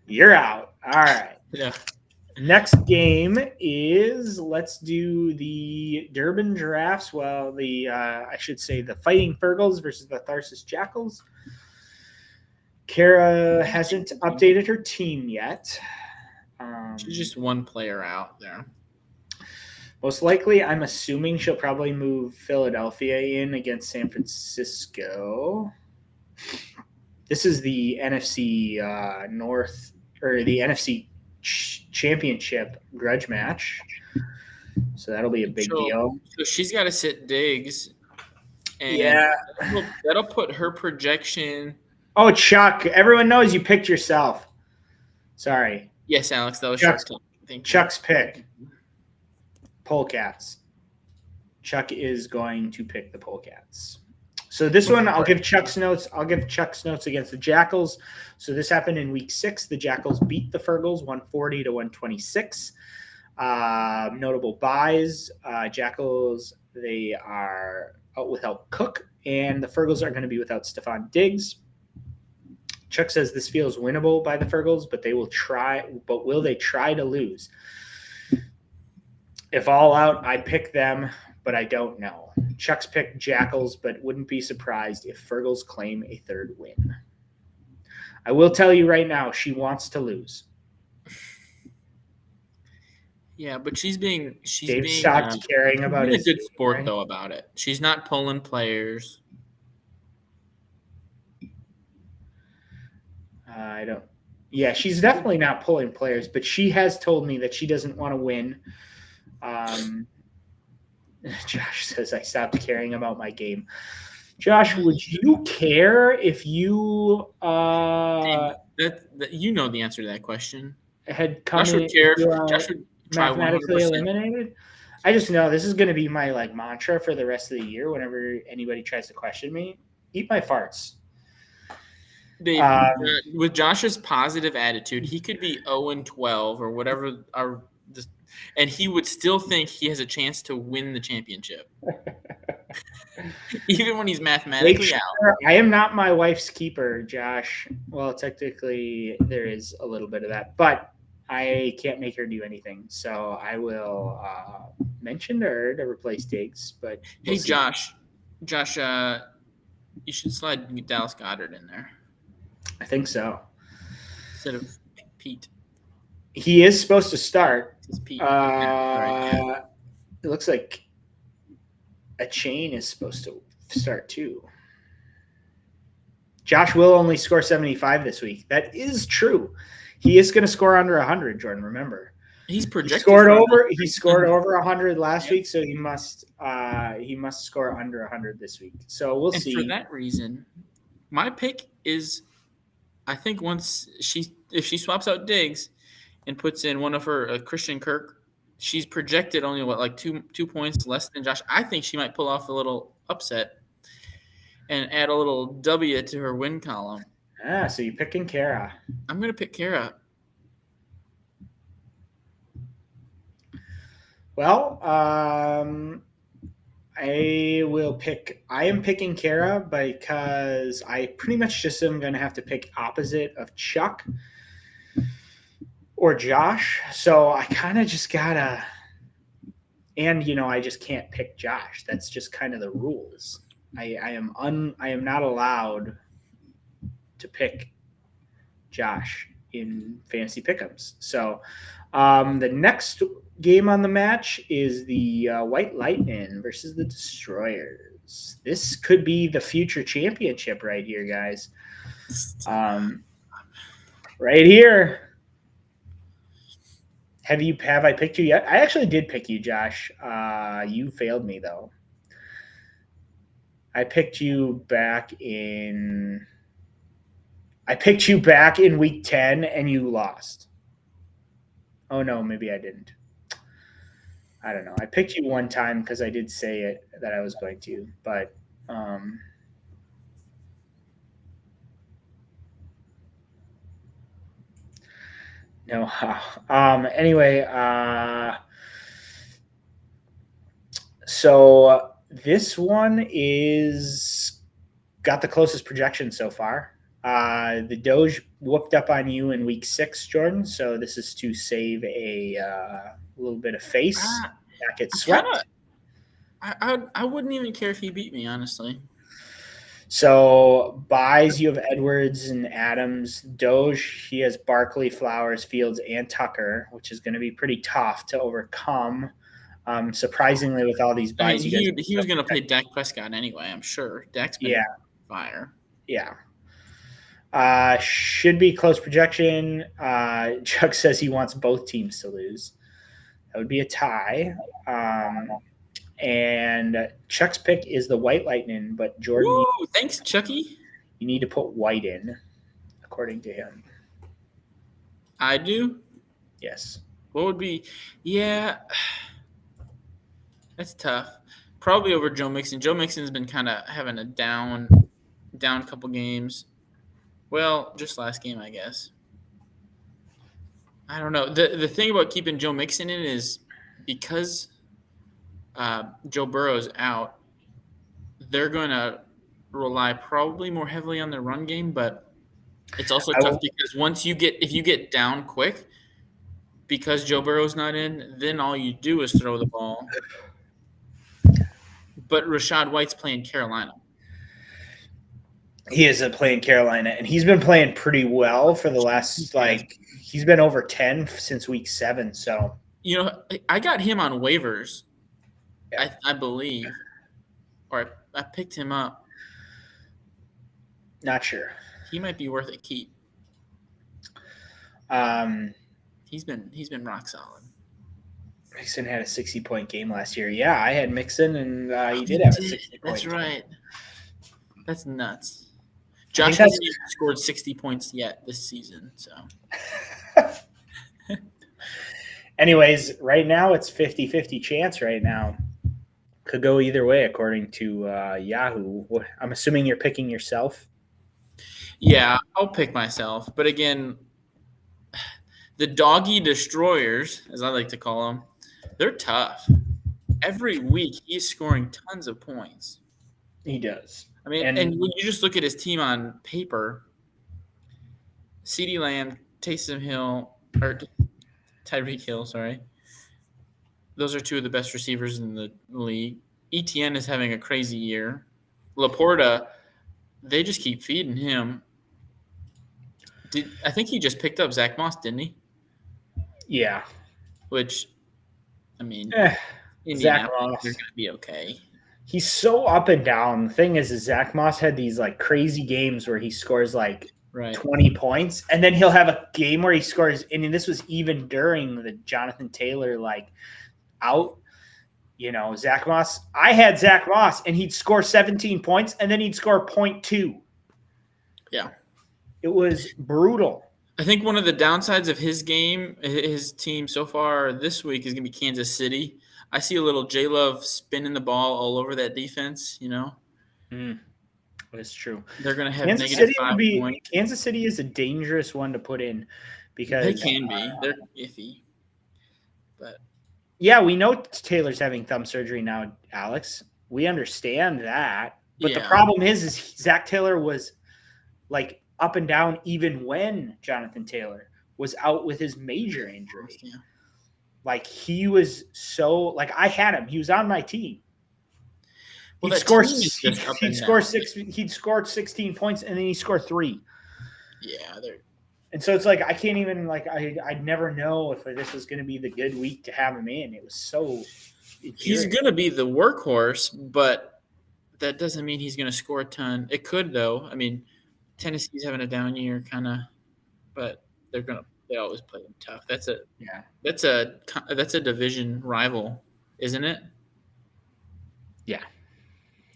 You're out. All right. Yeah. Next game is, let's do the Durban Giraffes. Well, I should say the Fighting Fergles versus the Tharsis Jackals. Kara hasn't updated her team yet. She's just one player out there. Most likely, I'm assuming she'll probably move Philadelphia in against San Francisco. This is the NFC North, or the NFC Championship grudge match. So that'll be a big deal. So she's got to sit Diggs. And yeah. That'll put her projection. Oh, Chuck. Everyone knows you picked yourself. Sorry. Yes, Alex. That was Chuck's pick. Polecats. Chuck is going to pick the Polecats. So this one, I'll give Chuck's notes. Against the Jackals. So this happened in week 6. The Jackals beat the Fergles 140-126. Notable buys. Jackals, they are out without Cook, and the Fergles are going to be without Stephon Diggs. Chuck says this feels winnable by the Fergles, but will they try to lose? If all out, I pick them, but I don't know. Chuck's picked Jackals, but wouldn't be surprised if Fergles claim a 3rd win. I will tell you right now, she wants to lose. Yeah, but she's being stopped caring about it. She's a good sport though about it. She's not pulling players. Yeah, she's definitely not pulling players, but she has told me that she doesn't want to win. Josh says I stopped caring about my game. Josh, would you care if you you know the answer to that question? Had come Josh would care. Josh would try mathematically 100%. eliminated. I just know this is going to be my mantra for the rest of the year. Whenever anybody tries to question me, eat my farts. Dave, with Josh's positive attitude, he could be 0-12 or whatever, and he would still think he has a chance to win the championship, even when he's mathematically out. I am not my wife's keeper, Josh. Well, technically, there is a little bit of that, but I can't make her do anything. So I will mention her to replace Diggs. But hey, Josh, you should slide Dallas Goedert in there. I think so. Instead of Pete. He is supposed to start. It's Pete. It looks like a chain is supposed to start too. Josh will only score 75 this week. That is true. He is going to score under 100, Jordan, remember. He's projected. He scored over 100 last week, so he must score under 100 this week. So we'll see. For that reason, my pick is, I think if she swaps out Diggs and puts in one of her Christian Kirk, she's projected only two points less than Josh. I think she might pull off a little upset and add a little W to her win column. So you're picking Kara. I'm going to pick Kara. Well, I am picking Kara because I pretty much just am going to have to pick opposite of Chuck or Josh. So I kind of just gotta, and I just can't pick Josh. That's just kind of the rules. I am not allowed to pick Josh in fantasy pick'ems. So the next game on the match is the White Lightning versus the Destroyers. This could be the future championship right here, guys. Right here. Have I picked you yet? I actually did pick you, Josh. You failed me though. I picked you back in week 10 and you lost. Oh no, maybe I didn't. I don't know. I picked you one time because I did say it that I was going to, but no. Anyway, so this one is got the closest projection so far. The Doge whooped up on you in week 6, Jordan. So this is to save a little bit of face. Not get swept. I wouldn't even care if he beat me, honestly. So buys, you have Edwards and Adams. Doge, he has Barkley, Flowers, Fields, and Tucker, which is going to be pretty tough to overcome. Surprisingly, with all these buys, he was going to play Dak Prescott anyway, I'm sure. Dak's been fire. Yeah. Should be close projection. Chuck says he wants both teams to lose. That would be a tie. And Chuck's pick is the White Lightning, but Jordan. Woo, thanks, Chucky. You need to put White in, according to him. I do? Yes. What would be? Yeah. That's tough. Probably over Joe Mixon. Joe Mixon's been kind of having a down couple games. Well, just last game, I guess. I don't know. The thing about keeping Joe Mixon in is because Joe Burrow's out, they're going to rely probably more heavily on their run game, but it's also tough because if you get down quick, because Joe Burrow's not in, then all you do is throw the ball. But Rachaad White's playing Carolina. He is playing Carolina, and he's been playing pretty well for the last, he's been over 10 since week 7. So, I got him on waivers, I believe, or I picked him up. Not sure. He might be worth a keep. He's been rock solid. Mixon had a 60-point game last year. Yeah, I had Mixon, and he did have a 60-point That's right. That's nuts. Josh hasn't even scored 60 points yet this season. So, anyways, right now it's 50-50 chance right now. Could go either way according to Yahoo. I'm assuming you're picking yourself. Yeah, I'll pick myself. But again, the doggy destroyers, as I like to call them, they're tough. Every week he's scoring tons of points. He does. I mean, and when you just look at his team on paper, CeeDee Lamb, Taysom Hill, or Tyreek Hill, sorry. Those are two of the best receivers in the league. ETN is having a crazy year. Laporta, they just keep feeding him. I think he just picked up Zach Moss, didn't he? Yeah. Which, I mean, Zach Moss, they're going to be okay. He's so up and down. The thing is Zach Moss had these crazy games where he scores 20 points, and then he'll have a game where he scores. And this was even during the Jonathan Taylor out. Zach Moss. I had Zach Moss, and he'd score 17 points, and then he'd score 0.2. Yeah, it was brutal. I think one of the downsides of his team so far this week is going to be Kansas City. I see a little J-Love spinning the ball all over that defense, That's true. They're going to have -5 points. Kansas City is a dangerous one to put in because they can be. They're iffy. But yeah, we know Taylor's having thumb surgery now, Alex. We understand that. But the problem is Zach Taylor was up and down even when Jonathan Taylor was out with his major injury. Yeah. He was so I had him. He was on my team. Well, he'd scored 16 points and then he scored 3. Yeah, and so it's I can't even I'd never know if this was going to be the good week to have him in. It was so. He's going to be the workhorse, but that doesn't mean he's going to score a ton. It could, though. I mean, Tennessee's having a down year, kind of, but they always play them tough. That's a division rival, isn't it? Yeah.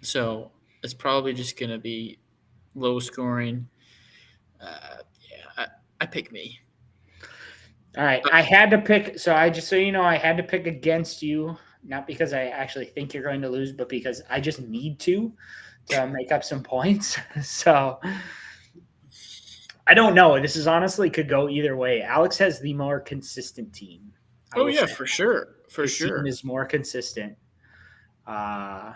So it's probably just going to be low scoring. I pick me. All right. I had to pick. So I had to pick against you, not because I actually think you're going to lose, but because I just need to make up some points. So I don't know. This is honestly could go either way. Alex has the more consistent team. Oh yeah, for sure. His team is more consistent. I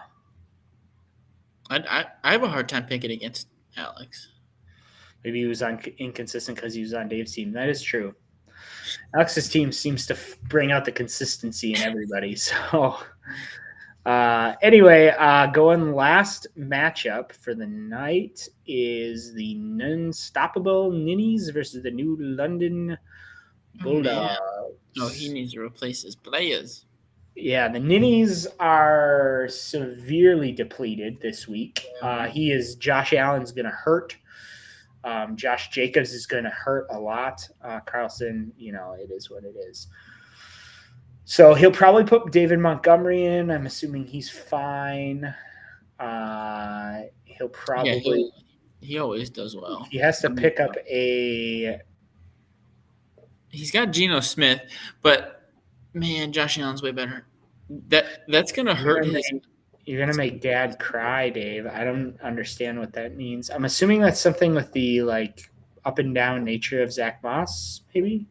have a hard time picking against Alex. Maybe he was inconsistent because he was on Dave's team. That is true. Alex's team seems to bring out the consistency in everybody. So anyway, going last matchup for the night is the unstoppable Ninnies versus the New London Bulldogs. Oh, he needs to replace his players. Yeah, the Ninnies are severely depleted this week. Josh Allen's going to hurt. Josh Jacobs is going to hurt a lot. Carlson, it is what it is. So he'll probably put David Montgomery in. I'm assuming he's fine. He'll probably he always does well. He has to pick up He's got Geno Smith, but man, Josh Allen's way better. That's going to hurt his. You're going to make Dad cry, Dave. I don't understand what that means. I'm assuming that's something with the up and down nature of Zach Moss, maybe?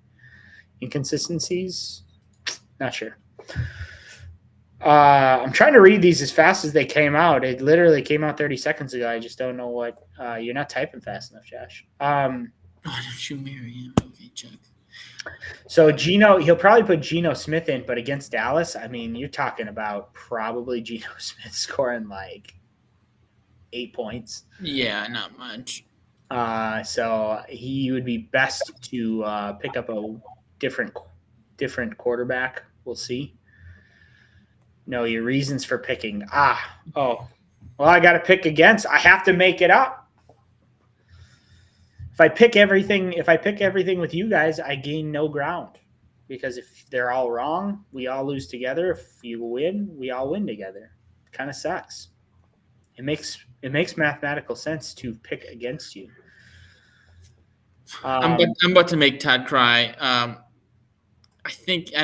Inconsistencies? Not sure. I'm trying to read these as fast as they came out. It literally came out 30 seconds ago. I just don't know what you're not typing fast enough, Josh. Why don't you marry him? Okay, Chuck. So he'll probably put Geno Smith in, but against Dallas, I mean, you're talking about probably Geno Smith scoring 8 points. Yeah, not much. So he would be best to pick up a different quarterback. We'll see. No, your reasons for picking. Well, I got to pick against. I have to make it up. If I pick everything with you guys, I gain no ground, because if they're all wrong, we all lose together. If you win, we all win together. It kind of sucks. It makes mathematical sense to pick against you. I'm about to make Todd cry. I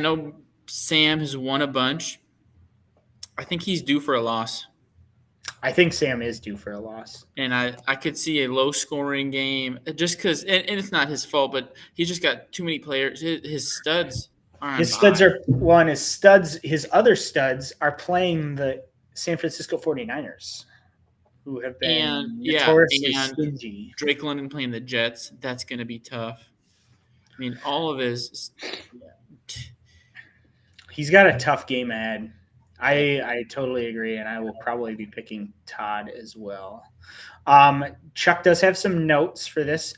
know Sam has won a bunch. I think he's due for a loss. I think Sam is due for a loss. And I could see a low-scoring game just because – and it's not his fault, but he's just got too many players. His studs are on His other studs are playing the San Francisco 49ers, who have been notoriously stingy. Drake London playing the Jets, that's going to be tough. I mean, all of his – He's got a tough game ahead. I totally agree, and I will probably be picking Todd as well. Chuck does have some notes for this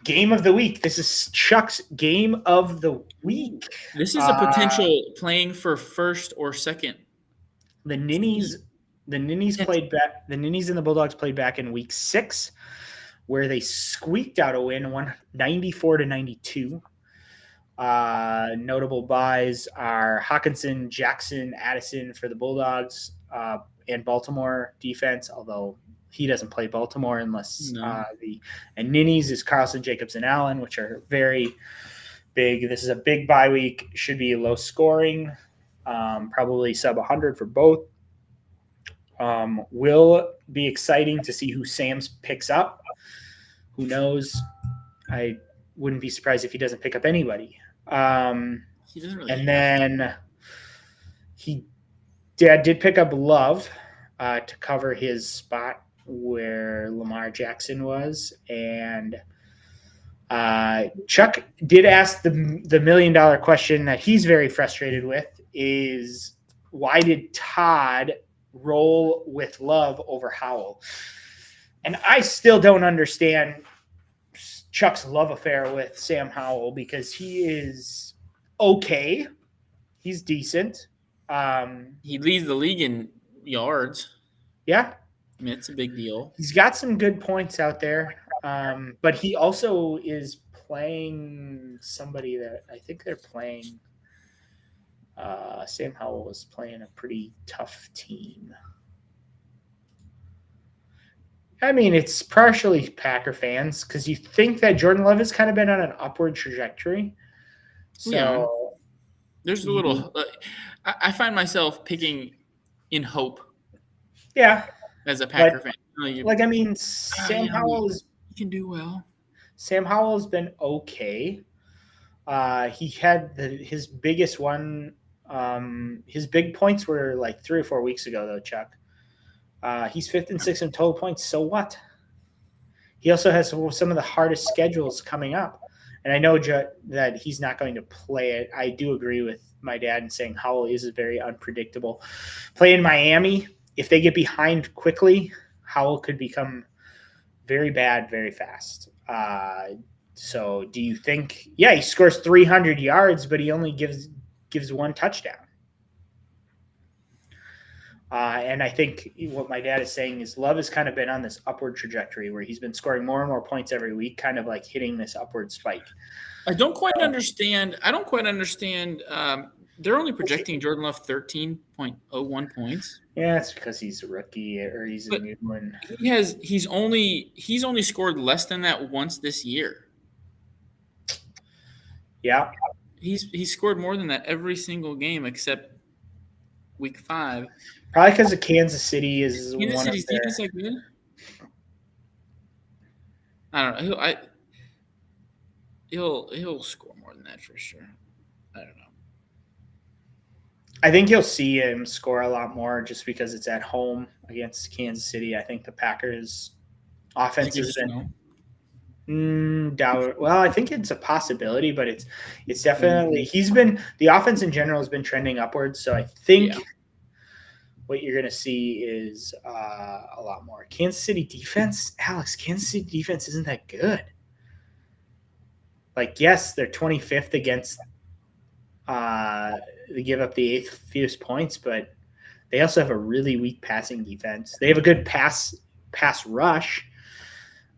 game of the week. This is Chuck's game of the week. This is a potential playing for first or second. The Ninnies played back. The Ninnies and the Bulldogs played back in week 6, where they squeaked out a win, 94-92. Notable buys are Hawkinson, Jackson, Addison for the Bulldogs, and Baltimore defense, although he doesn't play Baltimore unless and Ninnies is Carlson, Jacobs, and Allen, which are very big. This is a big bye week. Should be low scoring, probably sub 100 for both. Will be exciting to see who Sam's picks up. Who knows? I wouldn't be surprised if he doesn't pick up anybody. He doesn't really. And then Dad did pick up Love to cover his spot where Lamar Jackson was, and Chuck did ask the $1 million question that he's very frustrated with: is why did Todd roll with Love over Howell? And I still don't understand Chuck's love affair with Sam Howell, because he is okay. He's decent. He leads the league in yards. Yeah. I mean, it's a big deal. He's got some good points out there, but he also is playing somebody that I think they're playing. Sam Howell is playing a pretty tough team. I mean, it's partially Packer fans because you think that Jordan Love has kind of been on an upward trajectory. So Yeah. There's a little. I find myself picking in hope. Yeah. As a Packer fan, Sam Howell can do well. Sam Howell has been okay. He had his biggest one. His big points were like 3 or 4 weeks ago, though, Chuck. He's 5th and 6th in total points. So what? He also has some of the hardest schedules coming up. And I know that he's not going to play it. I do agree with my dad in saying Howell is very unpredictable. Play in Miami. If they get behind quickly, Howell could become very bad very fast. So do you think, he scores 300 yards, but he only gives 1 touchdown. And I think what my dad is saying is Love has kind of been on this upward trajectory where he's been scoring more and more points every week, kind of like hitting this upward spike. I don't quite understand. They're only projecting Jordan Love 13.01 points. Yeah, it's because he's a rookie or he's a new one. He's only scored less than that once this year. Yeah. He's scored more than that every single game except week 5. Probably because of Kansas City is Kansas one City's of their... defense like good. I don't know. He'll score more than that for sure. I don't know. I think you'll see him score a lot more just because it's at home against Kansas City. I think the Packers' offense has been doubt. Well, I think it's a possibility, but it's definitely the offense in general has been trending upwards. So I think what you're going to see is a lot more. Kansas City defense, Alex. Kansas City defense isn't that good. Like, yes, they're 25th against. They give up the 8th fewest points, but they also have a really weak passing defense. They have a good pass rush,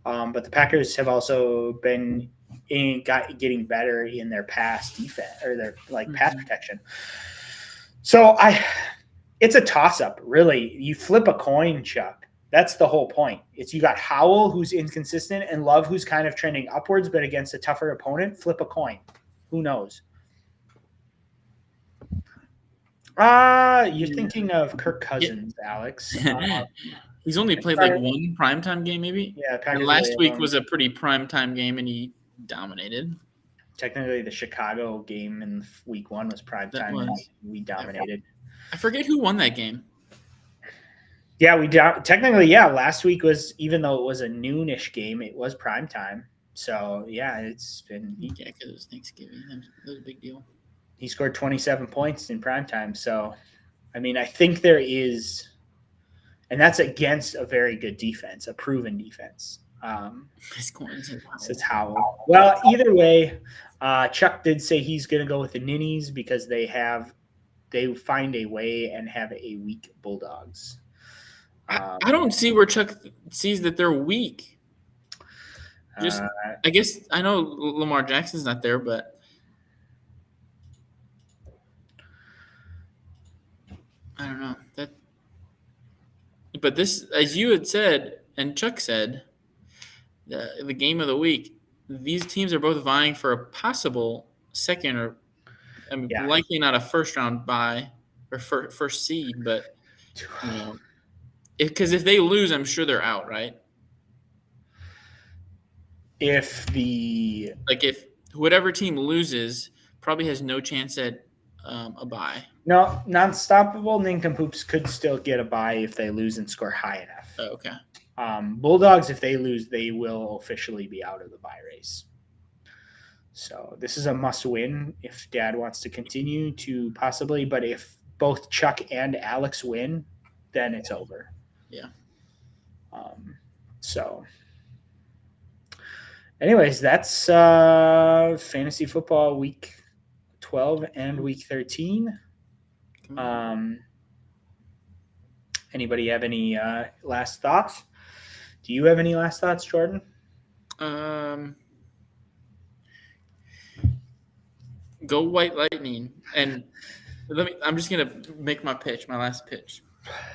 but the Packers have also been getting better in their pass defense or their pass protection. So it's a toss up, really. You flip a coin, Chuck. That's the whole point. It's you got Howell, who's inconsistent, and Love, who's kind of trending upwards, but against a tougher opponent. Flip a coin. Who knows? You're thinking of Kirk Cousins, Alex. He's only played like one primetime game, maybe. Yeah, and last week was a pretty primetime game, and he dominated. Technically, the Chicago game in week 1 was primetime, and we dominated. I forget who won that game. Yeah, last week was, even though it was a noonish game, it was primetime. So, yeah, it's been... Yeah, because it was Thanksgiving. That was a big deal. He scored 27 points in primetime. So, I mean, I think there is, and that's against a very good defense, a proven defense. Says Howell. Well, either way, Chuck did say he's going to go with the Ninnies because they find a way and have a weak Bulldogs. I don't see where Chuck sees that they're weak. I guess I know Lamar Jackson's not there, but. I don't know that, but this, as you had said, and Chuck said, the game of the week. These teams are both vying for a possible second, or likely not a first round bye or first seed, but because if they lose, I'm sure they're out, right? If whatever team loses, probably has no chance at a bye. No, non-stoppable nincompoops could still get a bye if they lose and score high enough. Oh, okay. Bulldogs, if they lose, they will officially be out of the bye race. So this is a must-win if Dad wants to continue to possibly. But if both Chuck and Alex win, then it's over. Yeah. So, anyways, that's fantasy football week 12 and week 13. Anybody have any last thoughts? Do you have any last thoughts, Jordan? Go White Lightning. And I'm just gonna make my last pitch.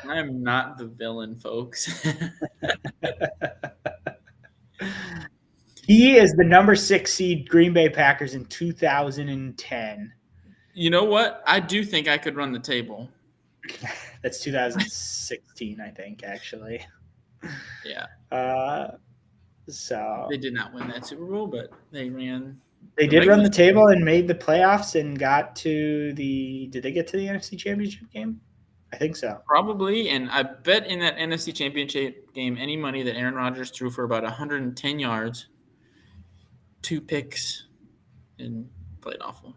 I am not the villain, folks. He is the number 6 seed Green Bay Packers in 2010. You know what? I do think I could run the table. That's 2016, I think, actually. Yeah. So they did not win that Super Bowl, but they ran. They did run the table and made the playoffs and got to the – did they get to the NFC Championship game? I think so. Probably, and I bet in that NFC Championship game, any money that Aaron Rodgers threw for about 110 yards, 2 picks, and played awful.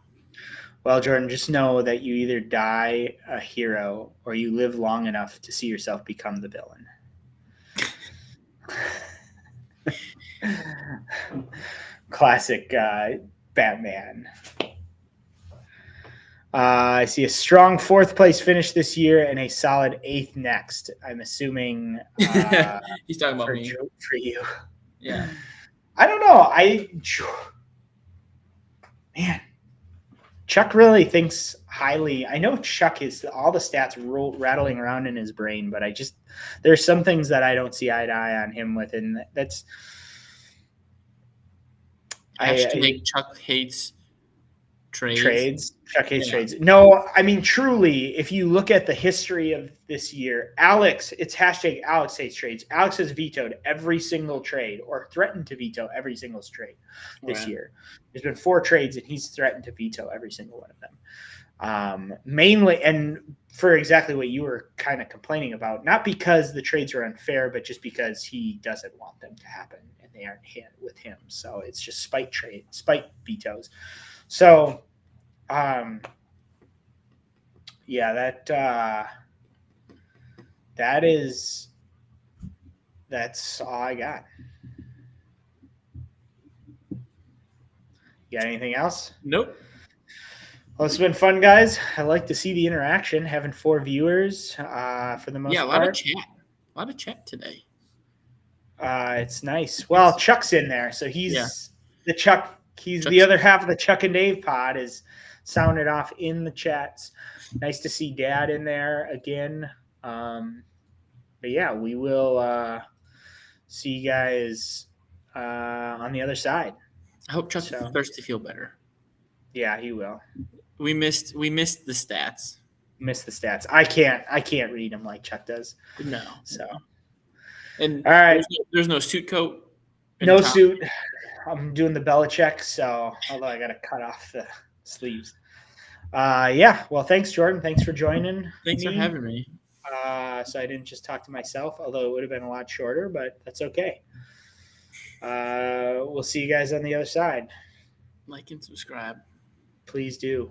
Well, Jordan, just know that you either die a hero or you live long enough to see yourself become the villain. Classic Batman. I see a strong 4th place finish this year and a solid 8th next. I'm assuming he's talking about me for you. Yeah. I don't know. Man, Chuck really thinks highly. I know Chuck is all the stats rattling around in his brain, but there's some things that I don't see eye to eye on him with, and that's. Chuck hates trades. Chuck hates trades. No, I mean, truly, if you look at the history of this year, it's hashtag Alex hates trades. Alex has vetoed every single trade or threatened to veto every single trade this year. There's been 4 trades, and he's threatened to veto every single one of them. Mainly, and for exactly what you were kind of complaining about, not because the trades are unfair, but just because he doesn't want them to happen. They aren't hit with him, so it's just spite vetoes. So, that's all I got. You got anything else? Nope. Well, it's been fun, guys. I like to see the interaction, having 4 viewers for the most part. Yeah, a lot of chat today. It's nice. Well, Chuck's in there, so he's the Chuck. He's the other half of the Chuck and Dave pod is sounded off in the chats. Nice to see Dad in there again. But yeah, we will see you guys on the other side. I hope Chuck starts to feel better. Yeah, he will. We missed the stats. I can't read them like Chuck does. No. So. And all right, there's no suit coat. No suit. I'm doing the Belichick, so although I got to cut off the sleeves. Yeah. Well, thanks, Jordan. Thanks for joining. Thanks for having me. So I didn't just talk to myself, although it would have been a lot shorter, but that's okay. We'll see you guys on the other side. Like and subscribe. Please do.